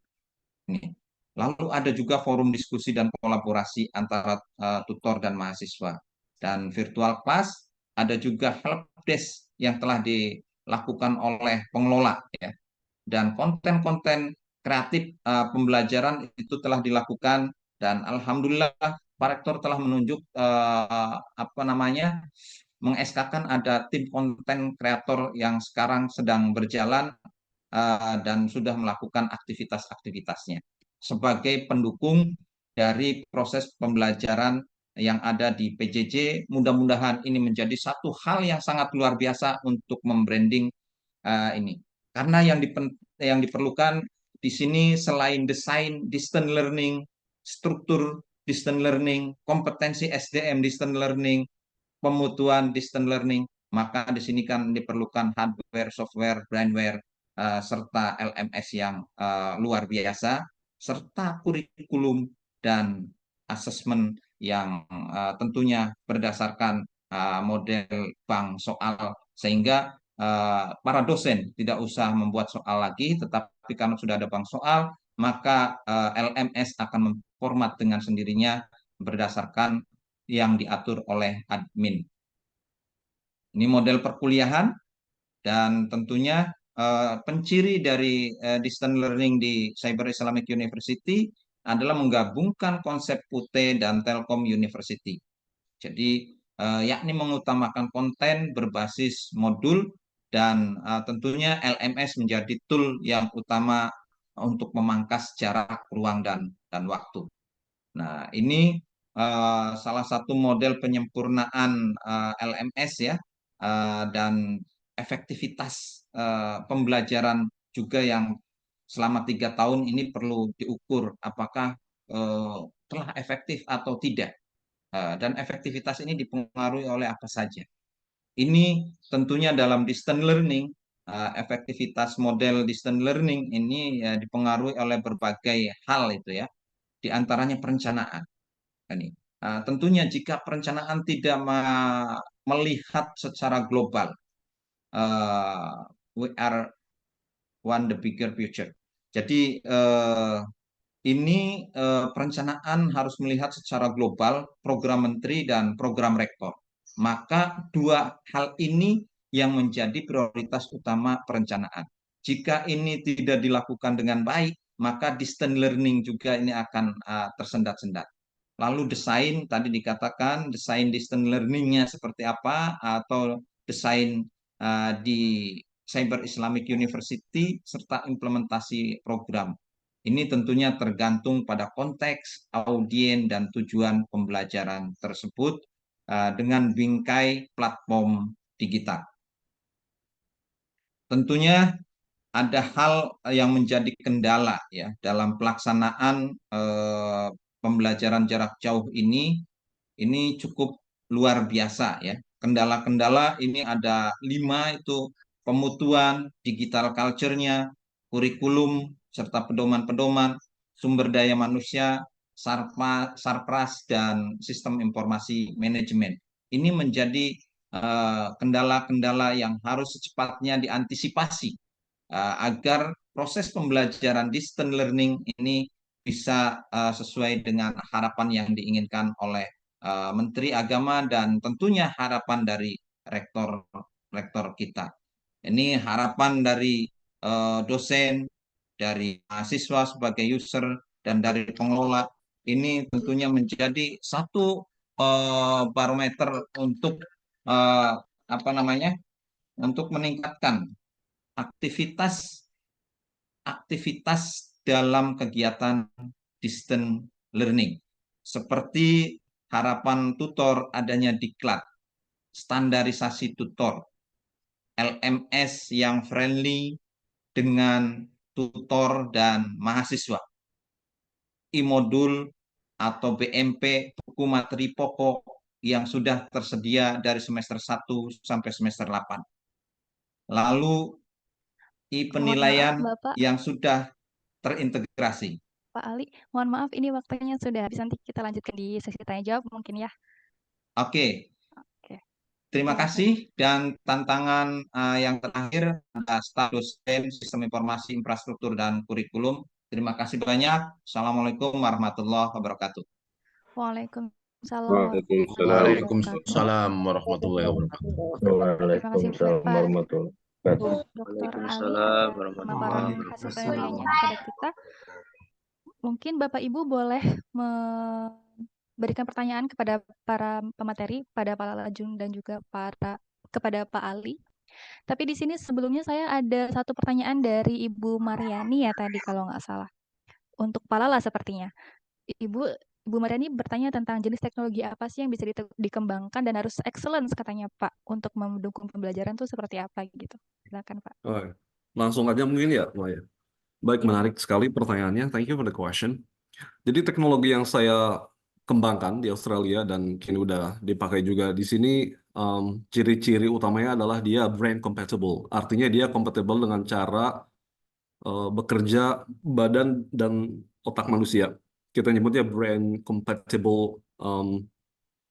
Speaker 4: Lalu ada juga forum diskusi dan kolaborasi antara tutor dan mahasiswa. Dan virtual class, ada juga help desk yang telah dilakukan oleh pengelola ya. Dan konten-konten kreatif pembelajaran itu telah dilakukan, dan alhamdulillah Pak Rektor telah menunjuk meng-SK-kan ada tim konten kreator yang sekarang sedang berjalan dan sudah melakukan aktivitas-aktivitasnya sebagai pendukung dari proses pembelajaran yang ada di PJJ. Mudah-mudahan ini menjadi satu hal yang sangat luar biasa untuk membranding ini. Karena yang diperlukan di sini selain desain distance learning, struktur distance learning, kompetensi SDM distance learning, pemutuan distance learning, maka di sini kan diperlukan hardware, software, brainware, serta LMS yang luar biasa, serta kurikulum dan asesmen yang tentunya berdasarkan model bank soal, sehingga para dosen tidak usah membuat soal lagi, tetapi karena sudah ada bank soal, maka LMS akan memformat dengan sendirinya berdasarkan yang diatur oleh admin. Ini model perkuliahan, dan tentunya penciri dari distance learning di Cyber Islamic University adalah menggabungkan konsep UT dan Telkom University. Jadi yakni mengutamakan konten berbasis modul, dan tentunya LMS menjadi tool yang utama untuk memangkas jarak, ruang, dan waktu. Nah, ini salah satu model penyempurnaan LMS ya, dan efektivitas pembelajaran juga yang selama 3 tahun ini perlu diukur apakah telah efektif atau tidak. Dan efektivitas ini dipengaruhi oleh apa saja. Ini tentunya dalam distance learning, efektivitas model distance learning ini dipengaruhi oleh berbagai hal itu ya, di antaranya perencanaan. Ini tentunya jika perencanaan tidak melihat secara global, we are one the bigger future. Jadi ini perencanaan harus melihat secara global program menteri dan program rektor. Maka dua hal ini yang menjadi prioritas utama perencanaan. Jika ini tidak dilakukan dengan baik, maka distance learning juga ini akan tersendat-sendat. Lalu desain, tadi dikatakan desain distance learning-nya seperti apa, atau desain di Cyber Islamic University, serta implementasi program. Ini tentunya tergantung pada konteks, audiens, dan tujuan pembelajaran tersebut dengan bingkai platform digital. Tentunya ada hal yang menjadi kendala ya dalam pelaksanaan pembelajaran jarak jauh ini cukup luar biasa ya. Kendala-kendala ini ada 5, itu pemutuan, digital culture-nya, kurikulum, serta pedoman-pedoman, sumber daya manusia, sarpras, dan sistem informasi manajemen. Ini menjadi kendala-kendala yang harus secepatnya diantisipasi agar proses pembelajaran distance learning ini bisa sesuai dengan harapan yang diinginkan oleh Menteri Agama dan tentunya harapan dari rektor kita. Ini harapan dari dosen, dari mahasiswa sebagai user, dan dari pengelola. Ini tentunya menjadi satu barometer untuk untuk meningkatkan aktivitas dalam kegiatan distance learning, seperti harapan tutor adanya diklat, standarisasi tutor, LMS yang friendly dengan tutor dan mahasiswa, e-modul atau BMP, buku materi pokok yang sudah tersedia dari semester 1 sampai semester 8. Lalu penilaian yang sudah terintegrasi.
Speaker 2: Pak Ali, mohon maaf ini waktunya sudah habis, nanti kita lanjutkan di sesi tanya jawab mungkin ya.
Speaker 4: Oke. Terima kasih, dan tantangan yang terakhir adalah staf dosen sistem informasi infrastruktur dan kurikulum. Terima kasih banyak. Assalamualaikum warahmatullahi wabarakatuh.
Speaker 2: Waalaikumsalam.
Speaker 5: Waalaikumsalam warahmatullahi wabarakatuh.
Speaker 2: Terima kasih
Speaker 3: Waalaikumsalam
Speaker 2: Dr. Ali sama para hasil penelitiannya kepada kita. Mungkin Bapak Ibu boleh memberikan pertanyaan kepada para pemateri, pada Pak Lajun dan juga kepada Pak Ali. Tapi di sini sebelumnya saya ada satu pertanyaan dari Ibu Mariani ya tadi kalau nggak salah. Untuk Pak Lala sepertinya. Ibu Mariani bertanya tentang jenis teknologi apa sih yang bisa dikembangkan dan harus excellence katanya Pak untuk mendukung pembelajaran itu seperti apa gitu. Silakan Pak.
Speaker 1: Langsung aja mungkin ya, Maya. Baik, menarik sekali pertanyaannya. Thank you for the question. Jadi teknologi yang saya kembangkan di Australia dan kini udah dipakai juga di sini, ciri-ciri utamanya adalah dia brain compatible. Artinya dia compatible dengan cara bekerja badan dan otak manusia. Kita nyebutnya brain compatible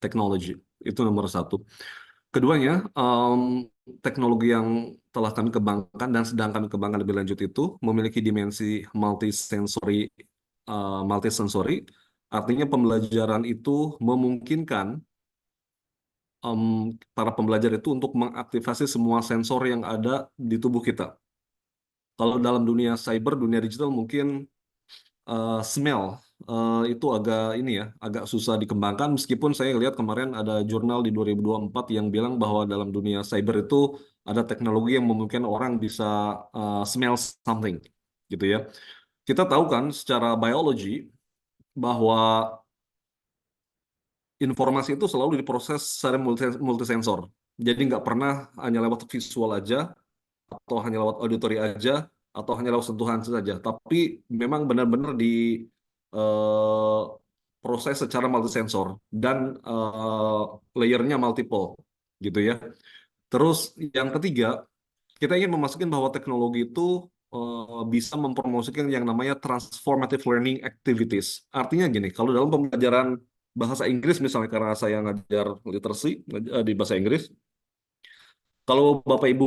Speaker 1: technology. Itu nomor satu. Keduanya, teknologi yang telah kami kembangkan dan sedang kami kembangkan lebih lanjut itu memiliki dimensi multisensori. Artinya pembelajaran itu memungkinkan para pembelajar itu untuk mengaktifasi semua sensor yang ada di tubuh kita. Kalau dalam dunia cyber, dunia digital mungkin smell itu agak susah dikembangkan, meskipun saya lihat kemarin ada jurnal di 2024 yang bilang bahwa dalam dunia cyber itu ada teknologi yang memungkinkan orang bisa smell something gitu ya. Kita tahu kan secara biologi bahwa informasi itu selalu diproses secara multisensor. Jadi nggak pernah hanya lewat visual aja, atau hanya lewat auditory aja, atau hanya lewat sentuhan saja. Tapi memang benar-benar di eh, proses secara multisensor dan layernya multiple, gitu ya. Terus yang ketiga, kita ingin memastikan bahwa teknologi itu bisa mempromosikan yang namanya transformative learning activities. Artinya gini, kalau dalam pembelajaran bahasa Inggris misalnya, karena saya ngajar literacy di bahasa Inggris, kalau Bapak Ibu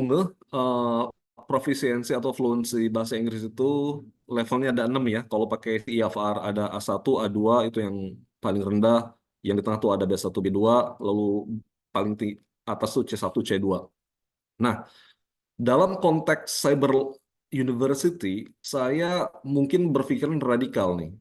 Speaker 1: profisiensi atau fluency bahasa Inggris itu levelnya ada 6 ya. Kalau pakai IFR ada A1, A2 itu yang paling rendah, yang di tengah tuh ada B1, B2, lalu paling atas tuh C1, C2. Nah, dalam konteks cyber university, saya mungkin berpikiran radikal nih.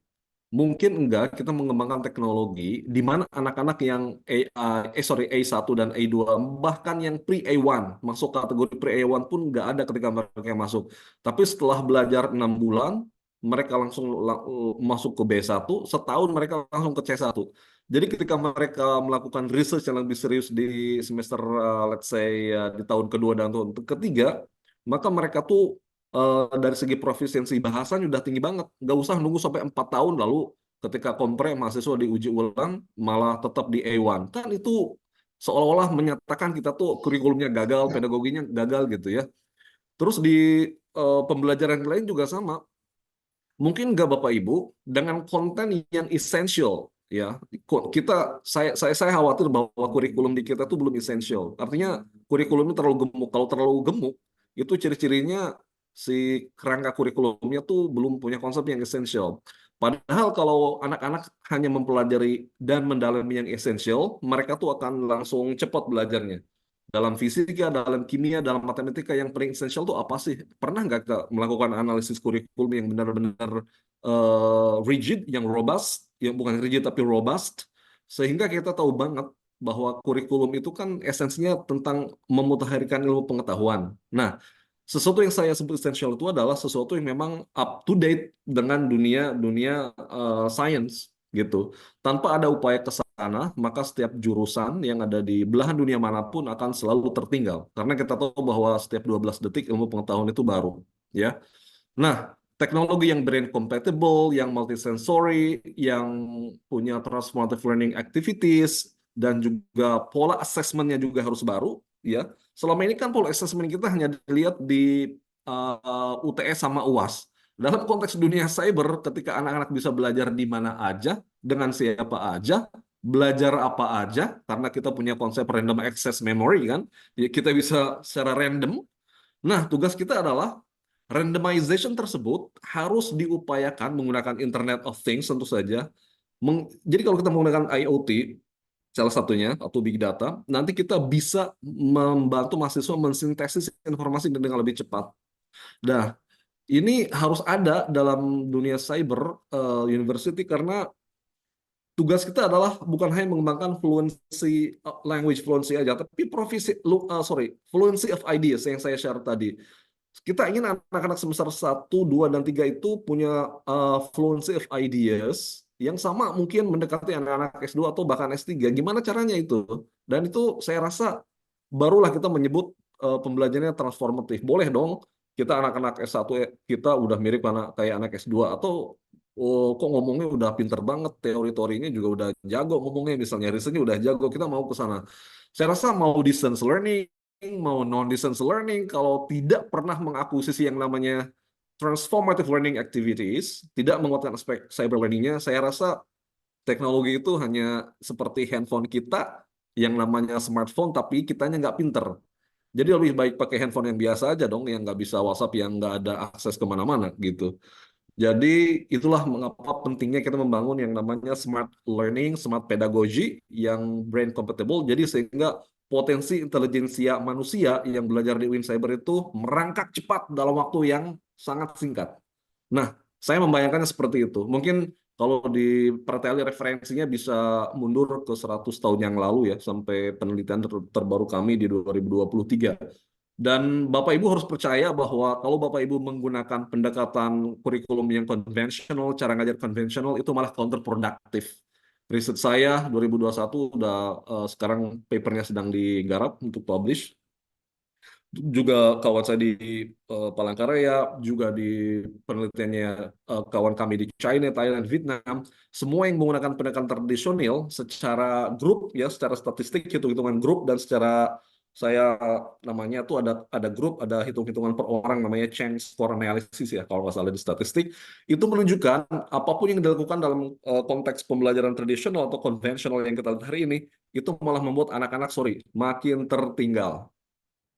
Speaker 1: Mungkin enggak kita mengembangkan teknologi di mana anak-anak yang A1 dan A2, bahkan yang pre-A1, masuk kategori pre-A1 pun enggak ada ketika mereka masuk. Tapi setelah belajar 6 bulan, mereka langsung masuk ke B1, setahun mereka langsung ke C1. Jadi ketika mereka melakukan research yang lebih serius di semester, let's say, di tahun kedua dan tahun ketiga, maka mereka tuh dari segi profisiensi bahasanya udah tinggi banget. Nggak usah nunggu sampai 4 tahun lalu ketika kompre mahasiswa diuji ulang malah tetap di A1. Kan itu seolah-olah menyatakan kita tuh kurikulumnya gagal, pedagoginya gagal gitu ya. Terus di pembelajaran lain juga sama. Mungkin nggak Bapak Ibu dengan konten yang essential ya. Saya khawatir bahwa kurikulum di kita tuh belum essential. Artinya kurikulumnya terlalu gemuk. Kalau terlalu gemuk itu ciri-cirinya si kerangka kurikulumnya tuh belum punya konsep yang essential. Padahal kalau anak-anak hanya mempelajari dan mendalami yang essential, mereka tuh akan langsung cepat belajarnya. Dalam fisika, dalam kimia, dalam matematika yang paling essential tuh apa sih? Pernah nggak kita melakukan analisis kurikulum yang benar-benar rigid, yang robust, yang bukan rigid tapi robust, sehingga kita tahu banget bahwa kurikulum itu kan esensinya tentang memutahirkan ilmu pengetahuan. Nah, sesuatu yang saya sebut essential itu adalah sesuatu yang memang up to date dengan dunia dunia science gitu. Tanpa ada upaya ke sana, maka setiap jurusan yang ada di belahan dunia manapun akan selalu tertinggal. Karena kita tahu bahwa setiap 12 detik ilmu pengetahuan itu baru, ya. Nah, teknologi yang brain compatible, yang multisensory, yang punya transformative learning activities, dan juga pola assessment-nya juga harus baru, ya. Selama ini kan pola assessment kita hanya dilihat di UTS sama UAS. Dalam konteks dunia cyber, ketika anak-anak bisa belajar di mana aja, dengan siapa aja, belajar apa aja, karena kita punya konsep random access memory kan, ya kita bisa secara random. Nah, tugas kita adalah randomization tersebut harus diupayakan menggunakan Internet of Things tentu saja. Jadi kalau kita menggunakan IoT, salah satunya, atau big data, nanti kita bisa membantu mahasiswa mensintesis informasi dengan lebih cepat. Nah, ini harus ada dalam dunia cyber university karena tugas kita adalah bukan hanya mengembangkan fluency language fluency aja, tapi fluency of ideas yang saya share tadi. Kita ingin anak-anak semester 1, 2, dan 3 itu punya fluency of ideas yang sama mungkin mendekati anak-anak S2 atau bahkan S3. Gimana caranya itu? Dan itu saya rasa barulah kita menyebut pembelajarannya transformatif. Boleh dong kita anak-anak S1 kita udah mirip kayak anak S2 atau kok ngomongnya udah pinter banget, teori-teorinya juga udah jago ngomongnya, misalnya risetnya udah jago, kita mau ke sana. Saya rasa mau distance learning, mau non distance learning, kalau tidak pernah mengakuisisi yang namanya transformative learning activities, tidak menguatkan aspek cyber learningnya, saya rasa teknologi itu hanya seperti handphone kita yang namanya smartphone, tapi kitanya nggak pinter. Jadi lebih baik pakai handphone yang biasa aja dong, yang nggak bisa WhatsApp, yang nggak ada akses kemana-mana gitu. Jadi itulah mengapa pentingnya kita membangun yang namanya smart learning, smart pedagogy yang brain compatible. Jadi sehingga potensi intelijensia manusia yang belajar di UIN Cyber itu merangkak cepat dalam waktu yang sangat singkat. Nah, saya membayangkannya seperti itu. Mungkin kalau di perteli referensinya bisa mundur ke 100 tahun yang lalu ya, sampai penelitian terbaru kami di 2023. Dan Bapak Ibu harus percaya bahwa kalau Bapak Ibu menggunakan pendekatan kurikulum yang konvensional, cara ngajar konvensional, itu malah counterproductive. Riset saya 2021 udah sekarang papernya sedang digarap untuk publish. Juga kawan saya di Palangkaraya, juga di penelitiannya kawan kami di China, Thailand, Vietnam, semua yang menggunakan pendekatan tradisional secara grup ya, secara statistik, hitung-hitungan grup, dan secara saya namanya tuh ada grup, ada hitung-hitungan per orang, namanya change score analysis ya kalau nggak salah di statistik, itu menunjukkan apapun yang dilakukan dalam konteks pembelajaran tradisional atau konvensional yang kita lihat hari ini, itu malah membuat anak-anak makin tertinggal.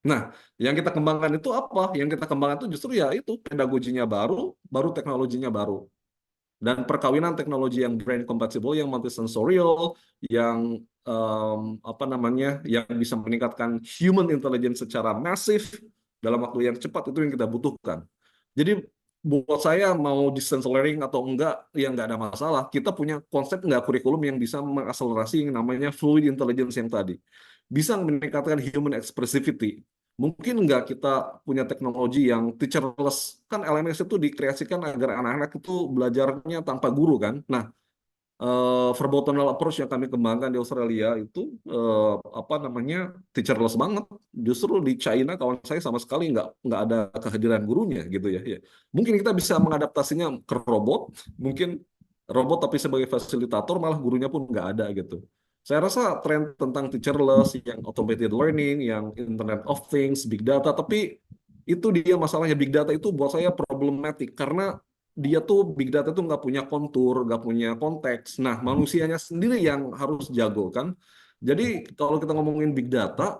Speaker 1: Nah, yang kita kembangkan itu apa? Yang kita kembangkan itu justru ya itu pedagoginya baru teknologinya baru. Dan perkawinan teknologi yang brain compatible, yang multisensorial, yang apa namanya, yang bisa meningkatkan human intelligence secara masif dalam waktu yang cepat, itu yang kita butuhkan. Jadi buat saya mau distance learning atau enggak, ya enggak ada masalah. Kita punya konsep enggak kurikulum yang bisa mengakselerasi yang namanya fluid intelligence yang tadi. Bisa meningkatkan human expressivity. Mungkin enggak kita punya teknologi yang teacherless. Kan LMS itu dikreasikan agar anak-anak itu belajarnya tanpa guru kan. Nah, verbotenal approach yang kami kembangkan di Australia itu apa namanya teacherless banget. Justru di China kawan saya sama sekali nggak ada kehadiran gurunya gitu ya. Ya. Mungkin kita bisa mengadaptasinya ke robot, mungkin robot tapi sebagai fasilitator, malah gurunya pun nggak ada gitu. Saya rasa tren tentang teacherless, yang automated learning, yang Internet of Things, big data, tapi itu dia masalahnya. Big data itu buat saya problematik karena dia tuh big data tuh nggak punya kontur, nggak punya konteks. Nah, manusianya sendiri yang harus jago kan. Jadi kalau kita ngomongin big data,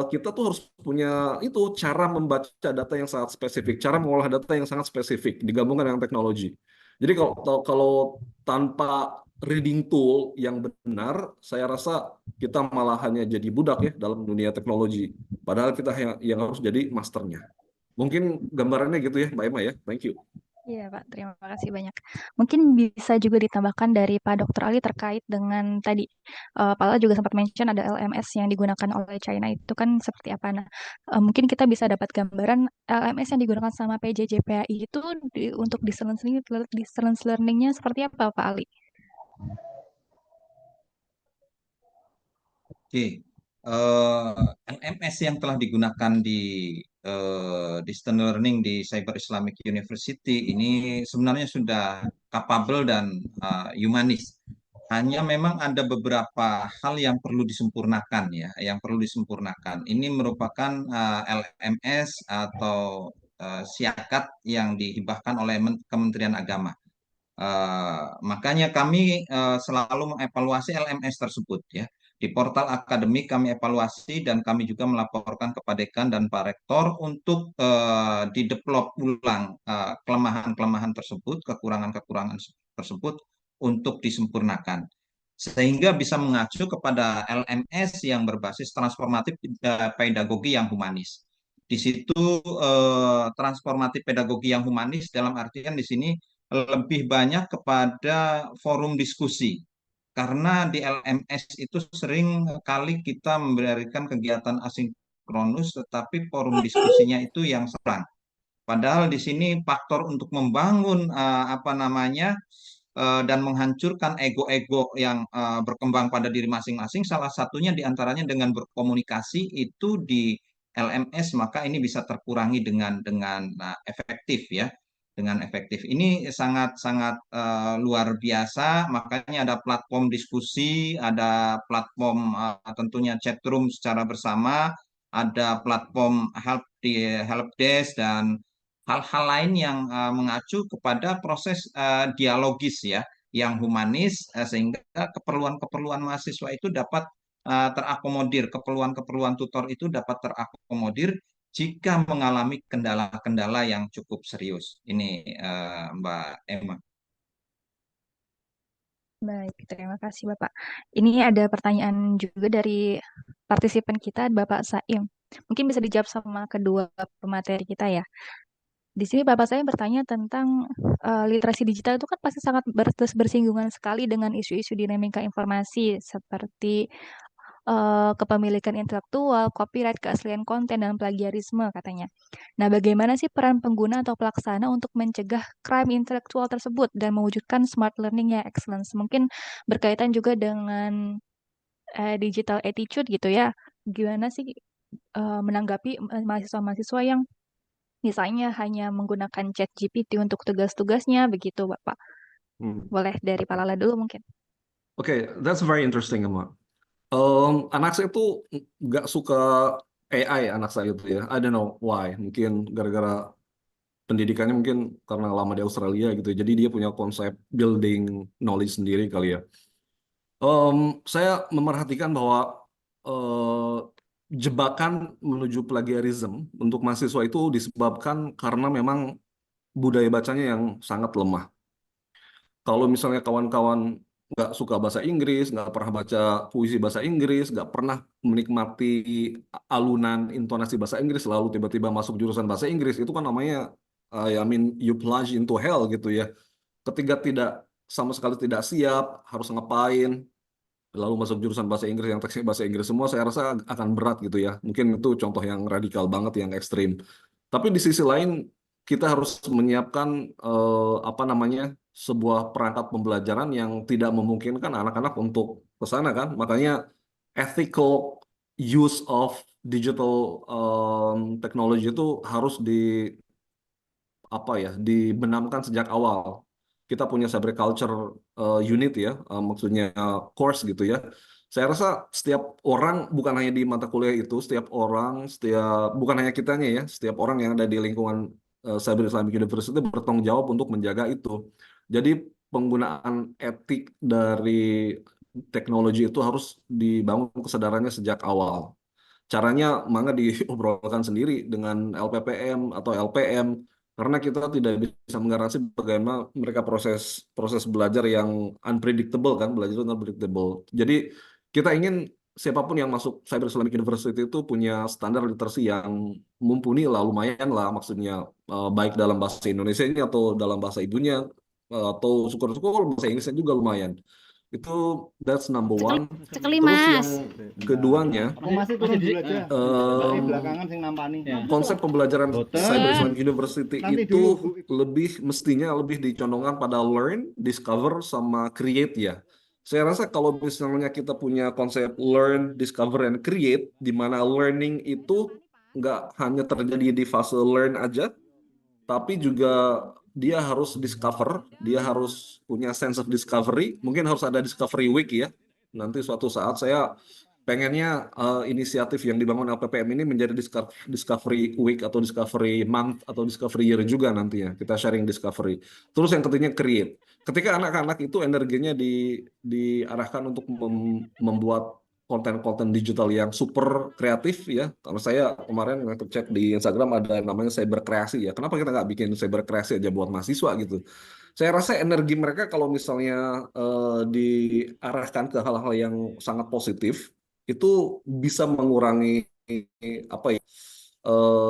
Speaker 1: kita tuh harus punya itu cara membaca data yang sangat spesifik, cara mengolah data yang sangat spesifik, digabungkan dengan teknologi. Jadi kalau tanpa reading tool yang benar, saya rasa kita malah hanya jadi budak ya dalam dunia teknologi. Padahal kita yang harus jadi masternya. Mungkin gambarannya gitu ya, Mbak Emma ya. Thank you.
Speaker 2: Iya, Pak. Terima kasih banyak. Mungkin bisa juga ditambahkan dari Pak Dr. Ali terkait dengan tadi, Pak Lala juga sempat mention ada LMS yang digunakan oleh China itu kan seperti apa. Nah, mungkin kita bisa dapat gambaran LMS yang digunakan sama PJJPAI itu untuk distance learning-nya seperti apa, Pak Ali?
Speaker 4: Oke, LMS yang telah digunakan di distance learning di Cyber Islamic University ini sebenarnya sudah capable dan humanis. Hanya memang ada beberapa hal yang perlu disempurnakan ya, yang perlu disempurnakan. Ini merupakan LMS atau siakat yang dihibahkan oleh Kementerian Agama. Makanya kami selalu mengevaluasi LMS tersebut ya. Di portal akademik kami evaluasi dan kami juga melaporkan kepada dekan dan Pak Rektor untuk didevelop ulang kelemahan-kelemahan tersebut, kekurangan-kekurangan tersebut untuk disempurnakan. Sehingga bisa mengacu kepada LMS yang berbasis transformatif pedagogi yang humanis. Di situ transformatif pedagogi yang humanis dalam artian di sini lebih banyak kepada forum diskusi. Karena di LMS itu sering kali kita memberikan kegiatan asinkronus, tetapi forum diskusinya itu yang serang. Padahal di sini faktor untuk membangun dan menghancurkan ego-ego yang berkembang pada diri masing-masing, salah satunya diantaranya dengan berkomunikasi itu LMS, maka ini bisa terkurangi dengan efektif ya, dengan efektif. Ini sangat-sangat luar biasa, makanya ada platform diskusi, ada platform tentunya chat room secara bersama, ada platform help desk dan hal-hal lain yang mengacu kepada proses dialogis ya, yang humanis, sehingga keperluan-keperluan mahasiswa itu dapat terakomodir, keperluan-keperluan tutor itu dapat terakomodir jika mengalami kendala-kendala yang cukup serius. Ini Mbak Emma.
Speaker 2: Baik, terima kasih Bapak. Ini ada pertanyaan juga dari partisipan kita, Bapak Saim. Mungkin bisa dijawab sama kedua pemateri kita ya. Di sini Bapak saya bertanya tentang literasi digital itu kan pasti sangat bersinggungan sekali dengan isu-isu dinamika informasi seperti kepemilikan intelektual, copyright, keaslian konten, dan plagiarisme katanya. Nah, bagaimana sih peran pengguna atau pelaksana untuk mencegah crime intelektual tersebut dan mewujudkan smart learning yang excellence? Mungkin berkaitan juga dengan digital attitude gitu ya. Gimana sih menanggapi mahasiswa-mahasiswa yang misalnya hanya menggunakan chat GPT untuk tugas-tugasnya, begitu Bapak.
Speaker 1: Hmm.
Speaker 2: Boleh dari Pak Lala dulu mungkin.
Speaker 1: Oke, that's very interesting, Emma. Anak saya tuh nggak suka AI, anak saya itu ya. I don't know why. Mungkin gara-gara pendidikannya mungkin karena lama di Australia gitu. Jadi dia punya konsep building knowledge sendiri kali ya. Saya memerhatikan bahwa eh, jebakan menuju plagiarism untuk mahasiswa itu disebabkan karena memang budaya bacanya yang sangat lemah. Kalau misalnya kawan-kawan nggak suka bahasa Inggris, nggak pernah baca puisi bahasa Inggris, nggak pernah menikmati alunan intonasi bahasa Inggris, lalu tiba-tiba masuk jurusan bahasa Inggris, itu kan namanya, I mean, you plunge into hell gitu ya. Ketika tidak sama sekali tidak siap, harus ngapain, lalu masuk jurusan bahasa Inggris yang teksnya bahasa Inggris semua, saya rasa akan berat gitu ya. Mungkin itu contoh yang radikal banget, yang ekstrim. Tapi di sisi lain, kita harus menyiapkan apa namanya, sebuah perangkat pembelajaran yang tidak memungkinkan anak-anak untuk ke sana kan. Makanya ethical use of digital technology itu harus apa ya, dibenamkan sejak awal. Kita punya cyber culture unit ya, maksudnya course gitu ya. Saya rasa setiap orang, bukan hanya di mata kuliah itu, setiap orang, bukan hanya kitanya ya, setiap orang yang ada di lingkungan Cyber Islamic University bertanggung jawab untuk menjaga itu. Jadi penggunaan etik dari teknologi itu harus dibangun kesadarannya sejak awal. Caranya mangga diobrolkan sendiri dengan LPPM atau LPM, karena kita tidak bisa menggaransi bagaimana mereka proses proses belajar yang unpredictable kan, belajar itu unpredictable. Jadi kita ingin siapapun yang masuk Cyber Islamic University itu punya standar literasi yang mumpuni lah, lumayan lah, maksudnya baik dalam bahasa Indonesia ini atau dalam bahasa ibunya, atau syukur-syukur bahasa Inggrisnya juga lumayan. Itu that's number
Speaker 6: Cekeli,
Speaker 1: one.
Speaker 6: cekeli
Speaker 1: Terus yang
Speaker 6: Mas.
Speaker 1: keduanya,
Speaker 7: Aku masih turun dulu aja. Tapi
Speaker 1: em,
Speaker 7: belakangan sing nampani.
Speaker 1: konsep pembelajaran Cyber
Speaker 6: Boten.
Speaker 1: Islamic University
Speaker 7: Nanti
Speaker 1: itu
Speaker 7: dulu, Bu.
Speaker 1: mestinya lebih dicondongkan pada learn, discover, sama create ya. Saya rasa kalau misalnya kita punya konsep learn, discover, and create, di mana learning itu nggak hanya terjadi di fase learn aja, tapi juga dia harus discover, dia harus punya sense of discovery, mungkin harus ada discovery week ya. Nanti suatu saat saya pengennya inisiatif yang dibangun LPPM ini menjadi discovery week atau discovery month atau discovery year juga nantinya. Kita sharing discovery. Terus yang ketiga create. Ketika anak-anak itu energinya diarahkan untuk membuat konten-konten digital yang super kreatif ya. Karena saya kemarin ngecek di Instagram ada yang namanya cyber kreasi ya. Kenapa kita nggak bikin cyber kreasi aja buat mahasiswa gitu? Saya rasa energi mereka kalau misalnya diarahkan ke hal-hal yang sangat positif, itu bisa mengurangi apa ya,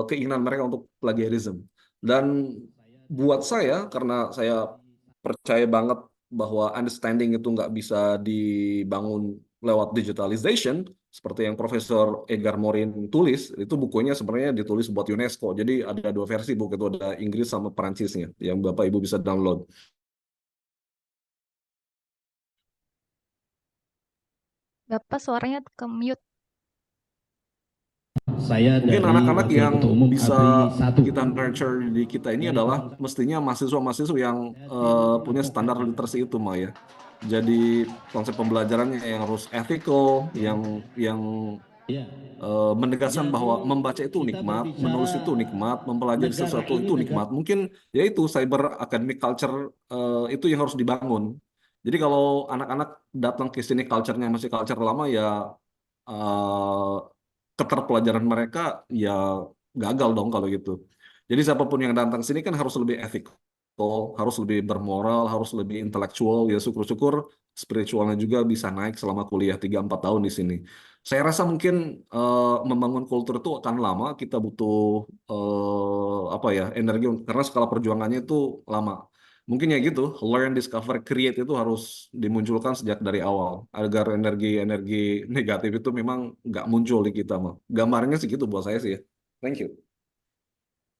Speaker 1: keinginan mereka untuk plagiarism. Dan buat saya, karena saya percaya banget bahwa understanding itu nggak bisa dibangun lewat digitalization, seperti yang Profesor Edgar Morin tulis, itu bukunya sebenarnya ditulis buat UNESCO. Jadi ada dua versi buku itu, ada Inggris sama Perancisnya, yang Bapak Ibu bisa download.
Speaker 2: Bapak suaranya ke mute.
Speaker 6: Saya
Speaker 1: Mungkin
Speaker 6: dari
Speaker 1: anak-anak
Speaker 6: Wakil
Speaker 1: yang
Speaker 6: Ketua Umum
Speaker 1: bisa
Speaker 6: ABRI 1
Speaker 1: kita nurture di kita ini
Speaker 6: dari
Speaker 1: adalah
Speaker 6: Fakultas
Speaker 1: mestinya mahasiswa-mahasiswa yang punya standar literasi itu, Maya. Jadi konsep pembelajarannya yang harus ethical, yang
Speaker 6: ya.
Speaker 1: menegaskan bahwa
Speaker 6: Jadi
Speaker 1: membaca itu
Speaker 6: kita
Speaker 1: nikmat, menulis itu
Speaker 6: berbicara
Speaker 1: nikmat, mempelajari
Speaker 6: negara
Speaker 1: sesuatu
Speaker 6: ini
Speaker 1: itu
Speaker 6: negara
Speaker 1: nikmat. Mungkin ya itu cyber academic culture itu yang harus dibangun. Jadi kalau anak-anak datang ke sini culture-nya masih culture lama ya eh, keterpelajaran mereka ya gagal dong kalau gitu. Jadi siapapun yang datang sini kan harus lebih ethical, harus lebih bermoral, harus lebih intelektual. Ya syukur-syukur spiritualnya juga bisa naik selama kuliah 3-4 tahun di sini. Saya rasa mungkin membangun kultur itu akan lama. Kita butuh apa ya energi karena skala perjuangannya itu lama. Mungkin ya gitu, learn, discover, create itu harus dimunculkan sejak dari awal agar energi-energi negatif itu memang nggak muncul di kita mah. Gambarnya sih gitu buat saya sih ya. Thank you.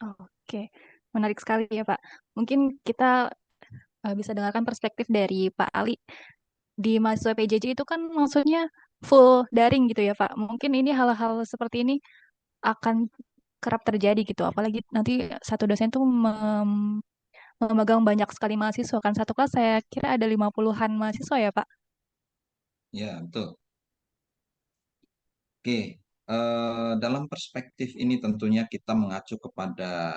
Speaker 2: Oke, menarik sekali ya Pak. Mungkin kita bisa dengarkan perspektif dari Pak Ali. Di mahasiswa PJJ itu kan maksudnya full daring gitu ya Pak. Mungkin ini hal-hal seperti ini akan kerap terjadi gitu. Apalagi nanti satu dosen tuh memegang banyak sekali mahasiswa kan. Satu kelas saya kira ada 50-an mahasiswa ya Pak.
Speaker 4: Ya, betul. Oke, dalam perspektif ini tentunya kita mengacu kepada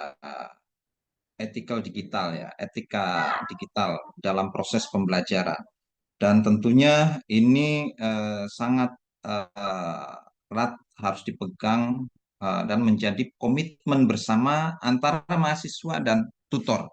Speaker 4: ethical digital ya, etika digital dalam proses pembelajaran. Dan tentunya ini sangat erat harus dipegang dan menjadi komitmen bersama antara mahasiswa dan tutor.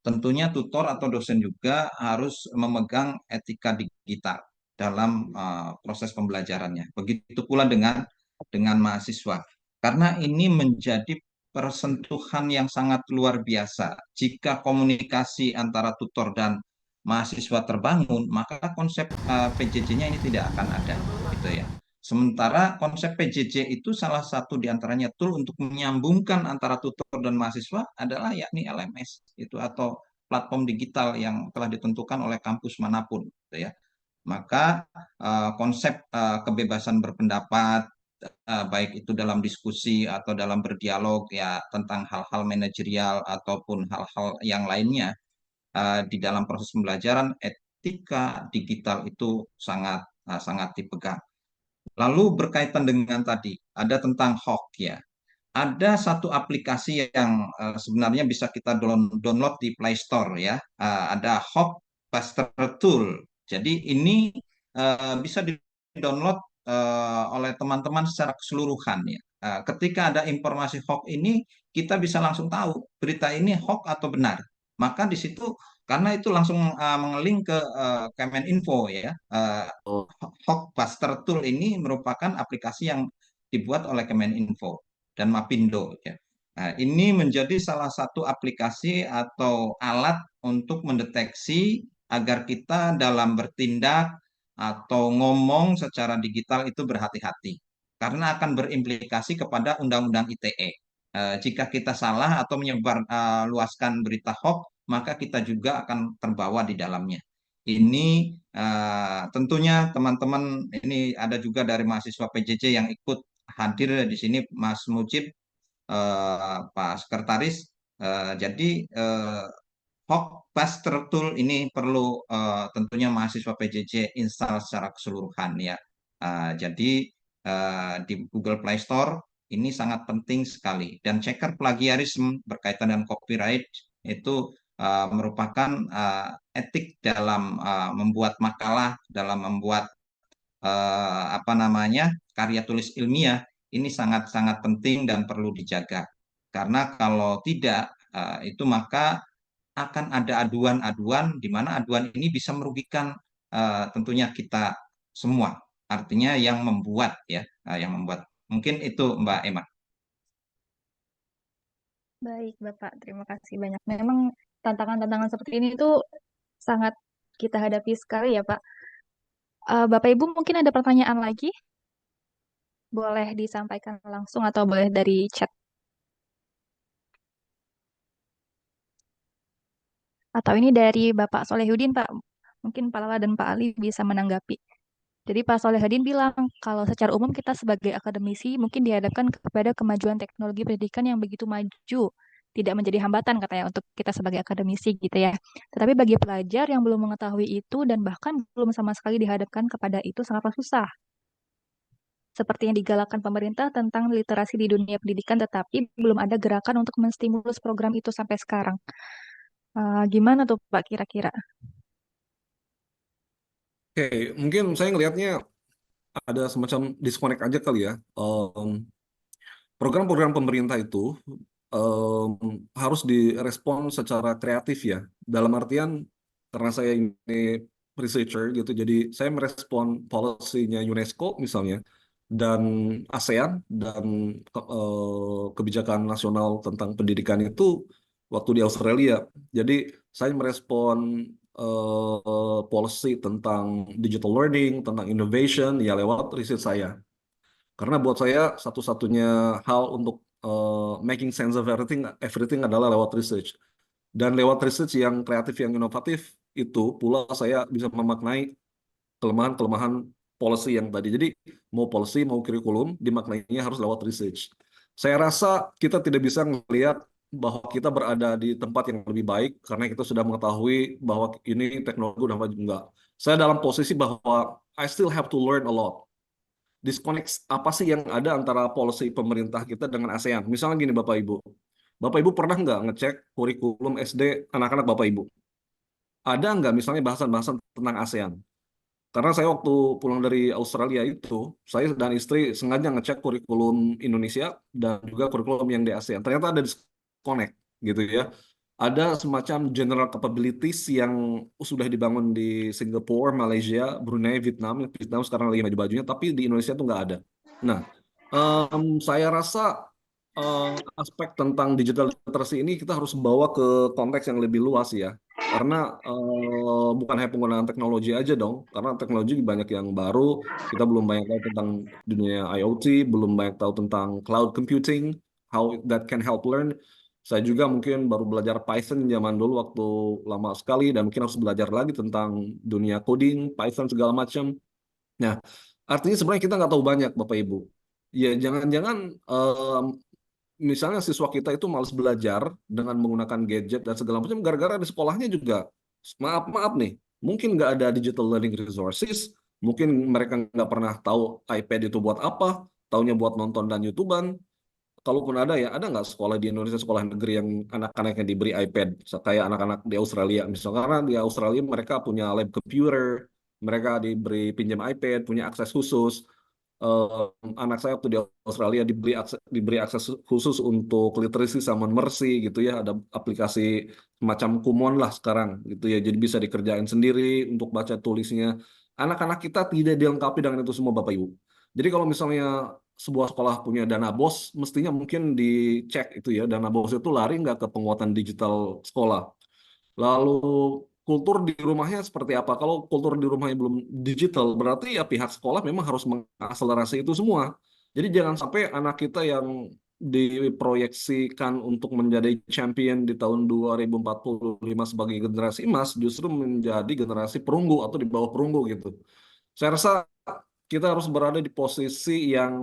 Speaker 4: Tentunya tutor atau dosen juga harus memegang etika digital dalam proses pembelajarannya. Begitu pula dengan mahasiswa. Karena ini menjadi persentuhan yang sangat luar biasa. Jika komunikasi antara tutor dan mahasiswa terbangun, maka konsep PJJ-nya ini tidak akan ada, gitu ya. Sementara konsep PJJ itu salah satu diantaranya tool untuk menyambungkan antara tutor dan mahasiswa adalah yakni LMS itu atau platform digital yang telah ditentukan oleh kampus manapun, gitu ya. Maka konsep kebebasan berpendapat baik itu dalam diskusi atau dalam berdialog ya tentang hal-hal manajerial ataupun hal-hal yang lainnya di dalam proses pembelajaran etika digital itu sangat sangat dipegang. Lalu berkaitan dengan tadi ada tentang hoax ya. Ada satu aplikasi yang sebenarnya bisa kita download di Play Store ya. Ada Hoax Buster Tool. Jadi ini bisa di-download oleh teman-teman secara keseluruhan ya. Ketika ada informasi hoax ini kita bisa langsung tahu berita ini hoax atau benar. Maka di situ karena itu langsung mengeling ke Kemeninfo ya.
Speaker 1: Oh,
Speaker 4: Hoaxbuster Tool ini merupakan aplikasi yang dibuat oleh Kemeninfo dan Mapindo ya. Nah, ini menjadi salah satu aplikasi atau alat untuk mendeteksi agar kita dalam bertindak atau ngomong secara digital itu berhati-hati karena akan berimplikasi kepada Undang-Undang ITE. Jika kita salah atau menyebar luaskan berita hoax, maka kita juga akan terbawa di dalamnya. Ini tentunya teman-teman ini ada juga dari mahasiswa PJJ yang ikut hadir di sini, Mas Mujib, Pak Sekretaris. Jadi Hoaxbuster Tool ini perlu tentunya mahasiswa PJJ install secara keseluruhan ya. Jadi di Google Play Store ini sangat penting sekali dan checker plagiarisme berkaitan dengan copyright itu merupakan etik dalam membuat makalah, dalam membuat apa namanya karya tulis ilmiah ini sangat-sangat penting dan perlu dijaga. Karena kalau tidak itu maka akan ada aduan-aduan di mana aduan ini bisa merugikan tentunya kita semua. Artinya yang membuat ya, yang membuat. Mungkin itu Mbak Emma.
Speaker 2: Baik, Bapak. Terima kasih banyak. Memang tantangan-tantangan seperti ini itu sangat kita hadapi sekali ya, Pak. Bapak Ibu mungkin ada pertanyaan lagi? Boleh disampaikan langsung atau boleh dari chat. Atau ini dari Bapak Solehudin, Pak. Mungkin Pak Lala dan Pak Ali bisa menanggapi. Jadi Pak Solehudin bilang kalau secara umum kita sebagai akademisi mungkin dihadapkan kepada kemajuan teknologi pendidikan yang begitu maju, tidak menjadi hambatan katanya untuk kita sebagai akademisi gitu ya. Tetapi bagi pelajar yang belum mengetahui itu dan bahkan belum sama sekali dihadapkan kepada itu sangatlah susah. Seperti yang digalakkan pemerintah tentang literasi di dunia pendidikan, tetapi belum ada gerakan untuk menstimulus program itu sampai sekarang. Gimana tuh Pak kira-kira?
Speaker 1: Oke, mungkin saya ngelihatnya ada semacam disconnect aja kali ya. Program-program pemerintah itu harus direspon secara kreatif ya. Dalam artian karena saya ini researcher gitu, jadi saya merespon policy-nya UNESCO misalnya dan ASEAN dan kebijakan nasional tentang pendidikan itu waktu di Australia. Jadi saya merespon policy tentang digital learning, tentang innovation ya lewat riset saya. Karena buat saya satu-satunya hal untuk making sense of everything adalah lewat research. Dan lewat research yang kreatif, yang inovatif, itu pula saya bisa memaknai kelemahan-kelemahan policy yang tadi. Jadi mau policy, mau kurikulum, dimaknainya harus lewat research. Saya rasa kita tidak bisa melihat bahwa kita berada di tempat yang lebih baik karena kita sudah mengetahui bahwa ini teknologi udah maju. Enggak. Saya dalam posisi bahwa I still have to learn a lot. Disconnect apa sih yang ada antara policy pemerintah kita dengan ASEAN. Misalnya gini Bapak Ibu. Bapak Ibu pernah nggak ngecek kurikulum SD anak-anak Bapak Ibu? Ada nggak misalnya bahasan-bahasan tentang ASEAN? Karena saya waktu pulang dari Australia itu, saya dan istri sengaja ngecek kurikulum Indonesia dan juga kurikulum yang di ASEAN. Ternyata ada disconnect gitu ya. Ada semacam general capabilities yang sudah dibangun di Singapura, Malaysia, Brunei, Vietnam. Vietnam sekarang lagi maju-majunya, tapi di Indonesia tuh nggak ada. Nah, saya rasa aspek tentang digital literacy ini kita harus bawa ke konteks yang lebih luas ya. Karena bukan hanya penggunaan teknologi aja dong, karena teknologi banyak yang baru, kita belum banyak tahu tentang dunia IoT, belum banyak tahu tentang cloud computing, how that can help learn. Saya juga mungkin baru belajar Python zaman dulu waktu lama sekali, dan mungkin harus belajar lagi tentang dunia coding, Python segala macam. Nah, artinya sebenarnya kita nggak tahu banyak, Bapak Ibu. Ya, jangan-jangan misalnya siswa kita itu malas belajar dengan menggunakan gadget dan segala macam gara-gara di sekolahnya juga maaf nih mungkin nggak ada digital learning resources, mungkin mereka nggak pernah tahu iPad itu buat apa, taunya buat nonton dan YouTubean. Kalaupun ada ya ada nggak sekolah di Indonesia, sekolah negeri yang anak-anaknya diberi iPad kayak anak-anak di Australia misalnya, karena di Australia mereka punya lab computer, mereka diberi pinjam iPad, punya akses khusus. eh, Anak saya waktu di Australia diberi akses khusus untuk literacy sama Mercy gitu ya, ada aplikasi semacam Kumon lah sekarang gitu ya, jadi bisa dikerjain sendiri untuk baca tulisnya. Anak-anak kita tidak dilengkapi dengan itu semua Bapak Ibu. Jadi kalau misalnya sebuah sekolah punya dana BOS, mestinya mungkin dicek itu ya, dana BOS itu lari nggak ke penguatan digital sekolah. Lalu kultur di rumahnya seperti apa? Kalau kultur di rumahnya belum digital, berarti ya pihak sekolah memang harus mengakselerasi itu semua. Jadi jangan sampai anak kita yang diproyeksikan untuk menjadi champion di tahun 2045 sebagai generasi emas justru menjadi generasi perunggu atau di bawah perunggu gitu. Saya rasa kita harus berada di posisi yang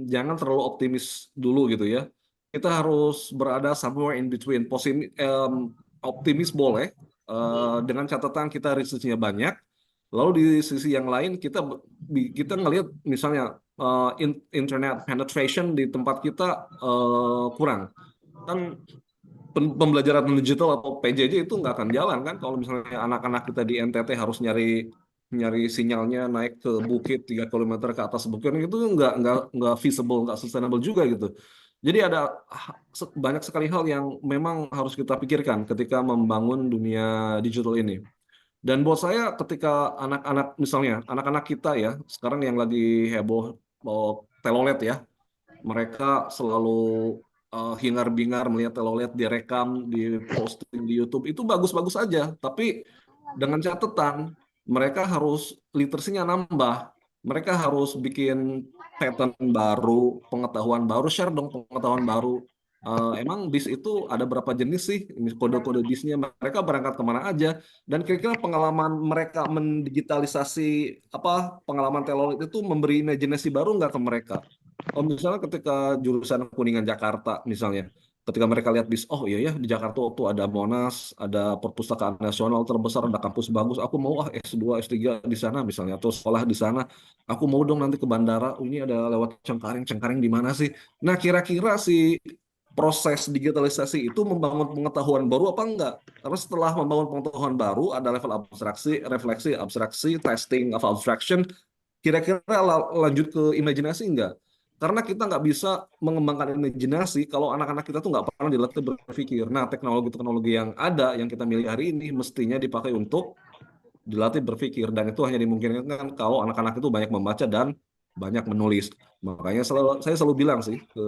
Speaker 1: jangan terlalu optimis dulu gitu ya. Kita harus berada somewhere in between. Optimis boleh, dengan catatan kita research-nya banyak. Lalu di sisi yang lain kita ngelihat misalnya internet penetration di tempat kita kurang. Kan pembelajaran digital atau PJJ itu nggak akan jalan kan kalau misalnya anak-anak kita di NTT harus nyari nyari sinyalnya naik ke bukit 3 km ke atas bukit itu nggak feasible, nggak sustainable juga gitu. Jadi ada banyak sekali hal yang memang harus kita pikirkan ketika membangun dunia digital ini. Dan buat saya ketika anak-anak misalnya anak-anak kita ya sekarang yang lagi heboh telolet ya, mereka selalu hingar-bingar melihat telolet direkam, diposting di YouTube. Itu bagus-bagus aja, tapi dengan catatan mereka harus literasinya nambah. Mereka harus bikin pattern baru, pengetahuan baru, share dong pengetahuan baru. emang bis itu ada berapa jenis sih, ini kode-kode bisnya, mereka berangkat kemana aja, dan kira-kira pengalaman mereka mendigitalisasi pengalaman teknologi itu memberi imajinasi baru nggak ke mereka? Oh, misalnya ketika jurusan Kuningan Jakarta misalnya, ketika mereka lihat bis, oh iya ya di Jakarta tuh ada Monas, ada Perpustakaan Nasional terbesar, ada kampus bagus, aku mau S2 S3 di sana misalnya, atau sekolah di sana, aku mau dong nanti ke bandara, oh, ini ada lewat Cengkareng, Cengkareng di mana sih? Nah, kira-kira si proses digitalisasi itu membangun pengetahuan baru apa enggak? Karena setelah membangun pengetahuan baru, ada level abstraksi, refleksi, abstraksi, testing of abstraction, kira-kira lanjut ke imajinasi enggak? Karena kita nggak bisa mengembangkan imajinasi kalau anak-anak kita tuh nggak pernah dilatih berpikir. Nah, teknologi-teknologi yang ada, yang kita milih hari ini, mestinya dipakai untuk dilatih berpikir. Dan itu hanya dimungkinkan kalau anak-anak itu banyak membaca dan banyak menulis. Makanya saya selalu bilang sih ke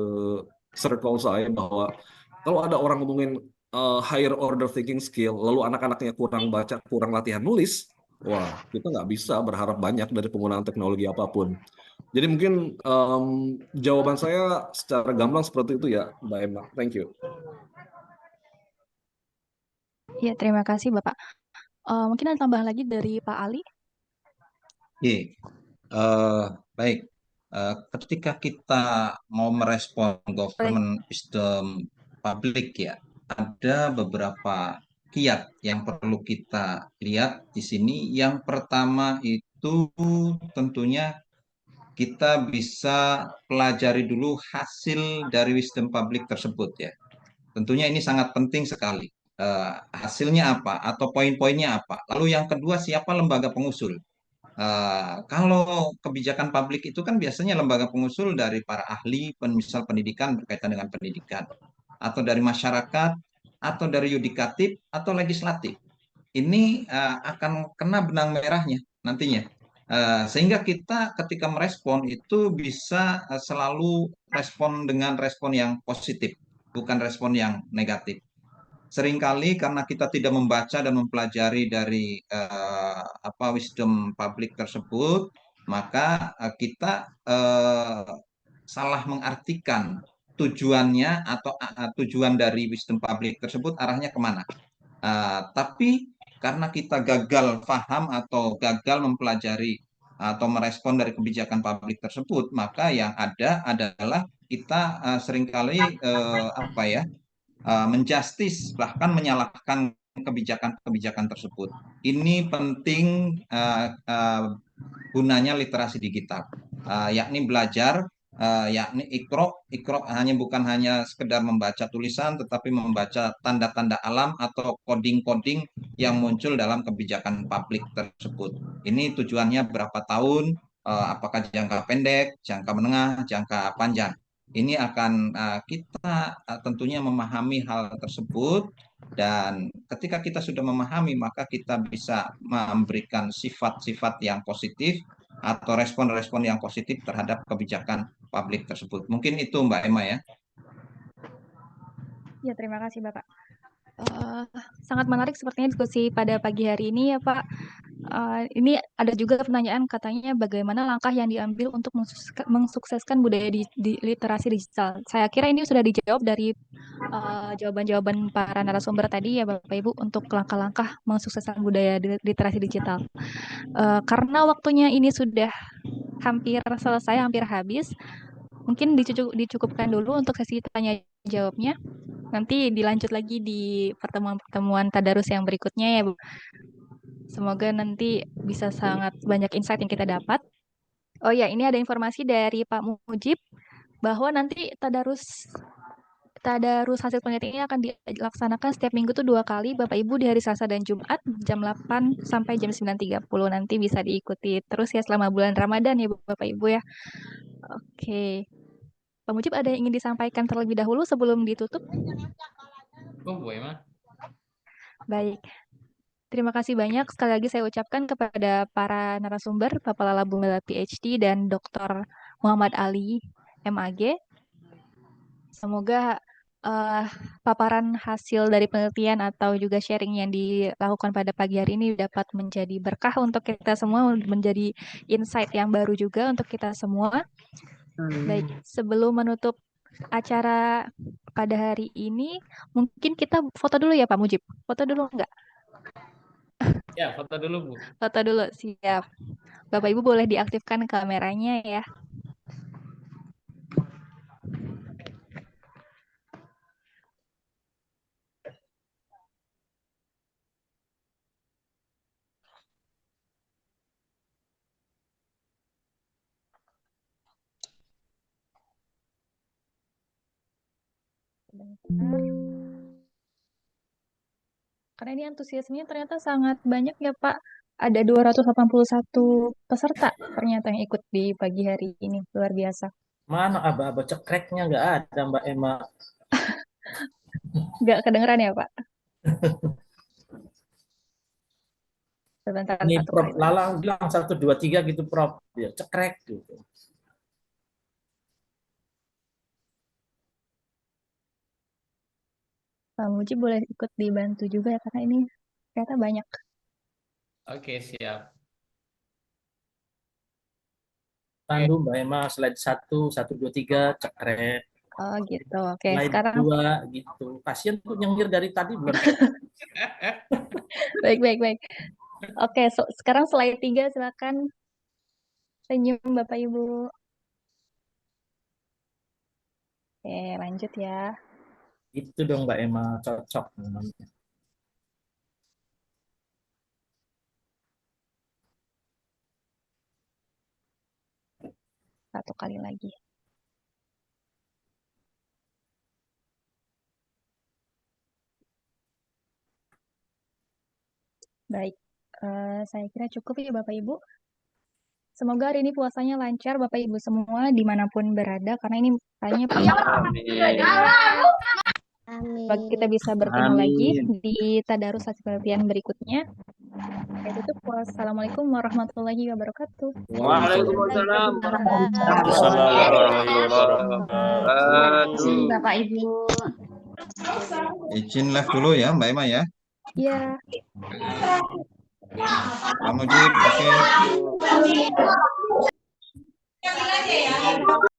Speaker 1: circle saya bahwa kalau ada orang ngomongin higher order thinking skill, lalu anak-anaknya kurang baca, kurang latihan nulis, wah, kita nggak bisa berharap banyak dari penggunaan teknologi apapun. Jadi mungkin jawaban saya secara gamblang seperti itu ya, Mbak Emma. Thank you.
Speaker 2: Ya, terima kasih Bapak. Mungkin ada tambahan lagi dari Pak Ali?
Speaker 4: Oke, baik. Ketika kita mau merespon government wisdom public ya, ada beberapa kiat yang perlu kita lihat di sini. Yang pertama itu tentunya kita bisa pelajari dulu hasil dari wisdom public tersebut ya. Tentunya ini sangat penting sekali. Hasilnya apa atau poin-poinnya apa. Lalu yang kedua, siapa lembaga pengusul? Kalau kebijakan publik itu kan biasanya lembaga pengusul dari para ahli, misal pendidikan berkaitan dengan pendidikan, atau dari masyarakat, atau dari yudikatif, atau legislatif. Ini akan kena benang merahnya nantinya. Sehingga kita ketika merespon itu bisa selalu respon dengan respon yang positif, bukan respon yang negatif. Seringkali karena kita tidak membaca dan mempelajari dari wisdom public tersebut, maka kita salah mengartikan tujuannya atau tujuan dari wisdom public tersebut arahnya kemana. Tapi karena kita gagal paham atau gagal mempelajari atau merespon dari kebijakan publik tersebut, maka yang ada adalah kita seringkali menjustis bahkan menyalahkan kebijakan-kebijakan tersebut. Ini penting gunanya literasi digital, yakni belajar, yakni ikro hanya bukan hanya sekedar membaca tulisan, tetapi membaca tanda-tanda alam atau coding-coding yang muncul dalam kebijakan publik tersebut. Ini tujuannya berapa tahun, apakah jangka pendek, jangka menengah, jangka panjang. Ini akan kita tentunya memahami hal tersebut, dan ketika kita sudah memahami maka kita bisa memberikan sifat-sifat yang positif atau respon-respon yang positif terhadap kebijakan publik tersebut. Mungkin itu Mbak Emma ya.
Speaker 2: Ya, terima kasih Bapak. Sangat menarik sepertinya diskusi pada pagi hari ini ya Pak. Ini ada juga pertanyaan katanya bagaimana langkah yang diambil untuk mensukseskan budaya di literasi digital. Saya kira ini sudah dijawab dari jawaban-jawaban para narasumber tadi ya Bapak Ibu untuk langkah-langkah mensukseskan budaya literasi digital. Karena waktunya ini sudah hampir selesai, hampir habis, mungkin dicukupkan dulu untuk sesi tanya jawabnya. Nanti dilanjut lagi di pertemuan-pertemuan tadarus yang berikutnya ya Bu. Semoga nanti bisa sangat banyak insight yang kita dapat. Oh ya, ini ada informasi dari Pak Mujib bahwa nanti tadarus hasil penelitian ini akan dilaksanakan setiap minggu tuh 2 kali Bapak Ibu di hari Selasa dan Jumat jam 8 sampai jam 9.30. Nanti bisa diikuti terus ya selama bulan Ramadan ya Bapak Ibu ya. Oke. Pak Mujib ada yang ingin disampaikan terlebih dahulu sebelum ditutup? Baik. Terima kasih banyak. Sekali lagi saya ucapkan kepada para narasumber, Bapak Lala Bumela PhD dan Dr. Muhammad Ali MAG. Semoga paparan hasil dari penelitian atau juga sharing yang dilakukan pada pagi hari ini dapat menjadi berkah untuk kita semua, menjadi insight yang baru juga untuk kita semua. Baik, sebelum menutup acara pada hari ini mungkin kita foto dulu ya Pak Mujib. Foto dulu enggak?
Speaker 6: Ya, foto dulu, Bu.
Speaker 2: Foto dulu, siap. Bapak Ibu boleh diaktifkan kameranya ya. Sebentar. Karena ini antusiasmenya ternyata sangat banyak ya Pak. Ada 281 peserta ternyata yang ikut di pagi hari ini. Luar biasa.
Speaker 6: Mana aba-aba cekreknya nggak ada, Mbak Emma.
Speaker 2: Nggak kedengeran ya Pak? Sebentar,
Speaker 6: Ini
Speaker 2: satu
Speaker 6: Prof
Speaker 2: kali lagi.
Speaker 6: Lalang bilang 1, 2, 3 gitu, Prof. Ya, cekrek gitu.
Speaker 2: Pak Muji boleh ikut dibantu juga ya, karena ini ternyata banyak.
Speaker 6: Oke, siap. Tandu Mbak Emma, slide 1, 1, 2, 3, cekrek.
Speaker 2: Oh gitu. Oke,
Speaker 6: Slide
Speaker 2: sekarang
Speaker 6: 2 gitu. Kasian tuh nyengir dari tadi belum.
Speaker 2: baik. Oke, sekarang slide 3 silakan. Senyum Bapak Ibu. Oke, lanjut ya.
Speaker 6: Itu dong Mbak Emma, cocok namanya.
Speaker 2: Satu kali lagi. Baik, saya kira cukup ya Bapak Ibu. Semoga hari ini puasanya lancar Bapak Ibu semua dimanapun berada, karena ini kayaknya kita bisa bertemu lagi di tadarus hasil penelitian berikutnya. Saya tutup. Wassalamualaikum warahmatullahi wabarakatuh.
Speaker 3: Waalaikumsalam warahmatullahi wabarakatuh.
Speaker 8: Bapak Ibu.
Speaker 4: Izin live dulu ya Mbak Emma ya.
Speaker 2: Iya.
Speaker 4: Pak Mujib, oke.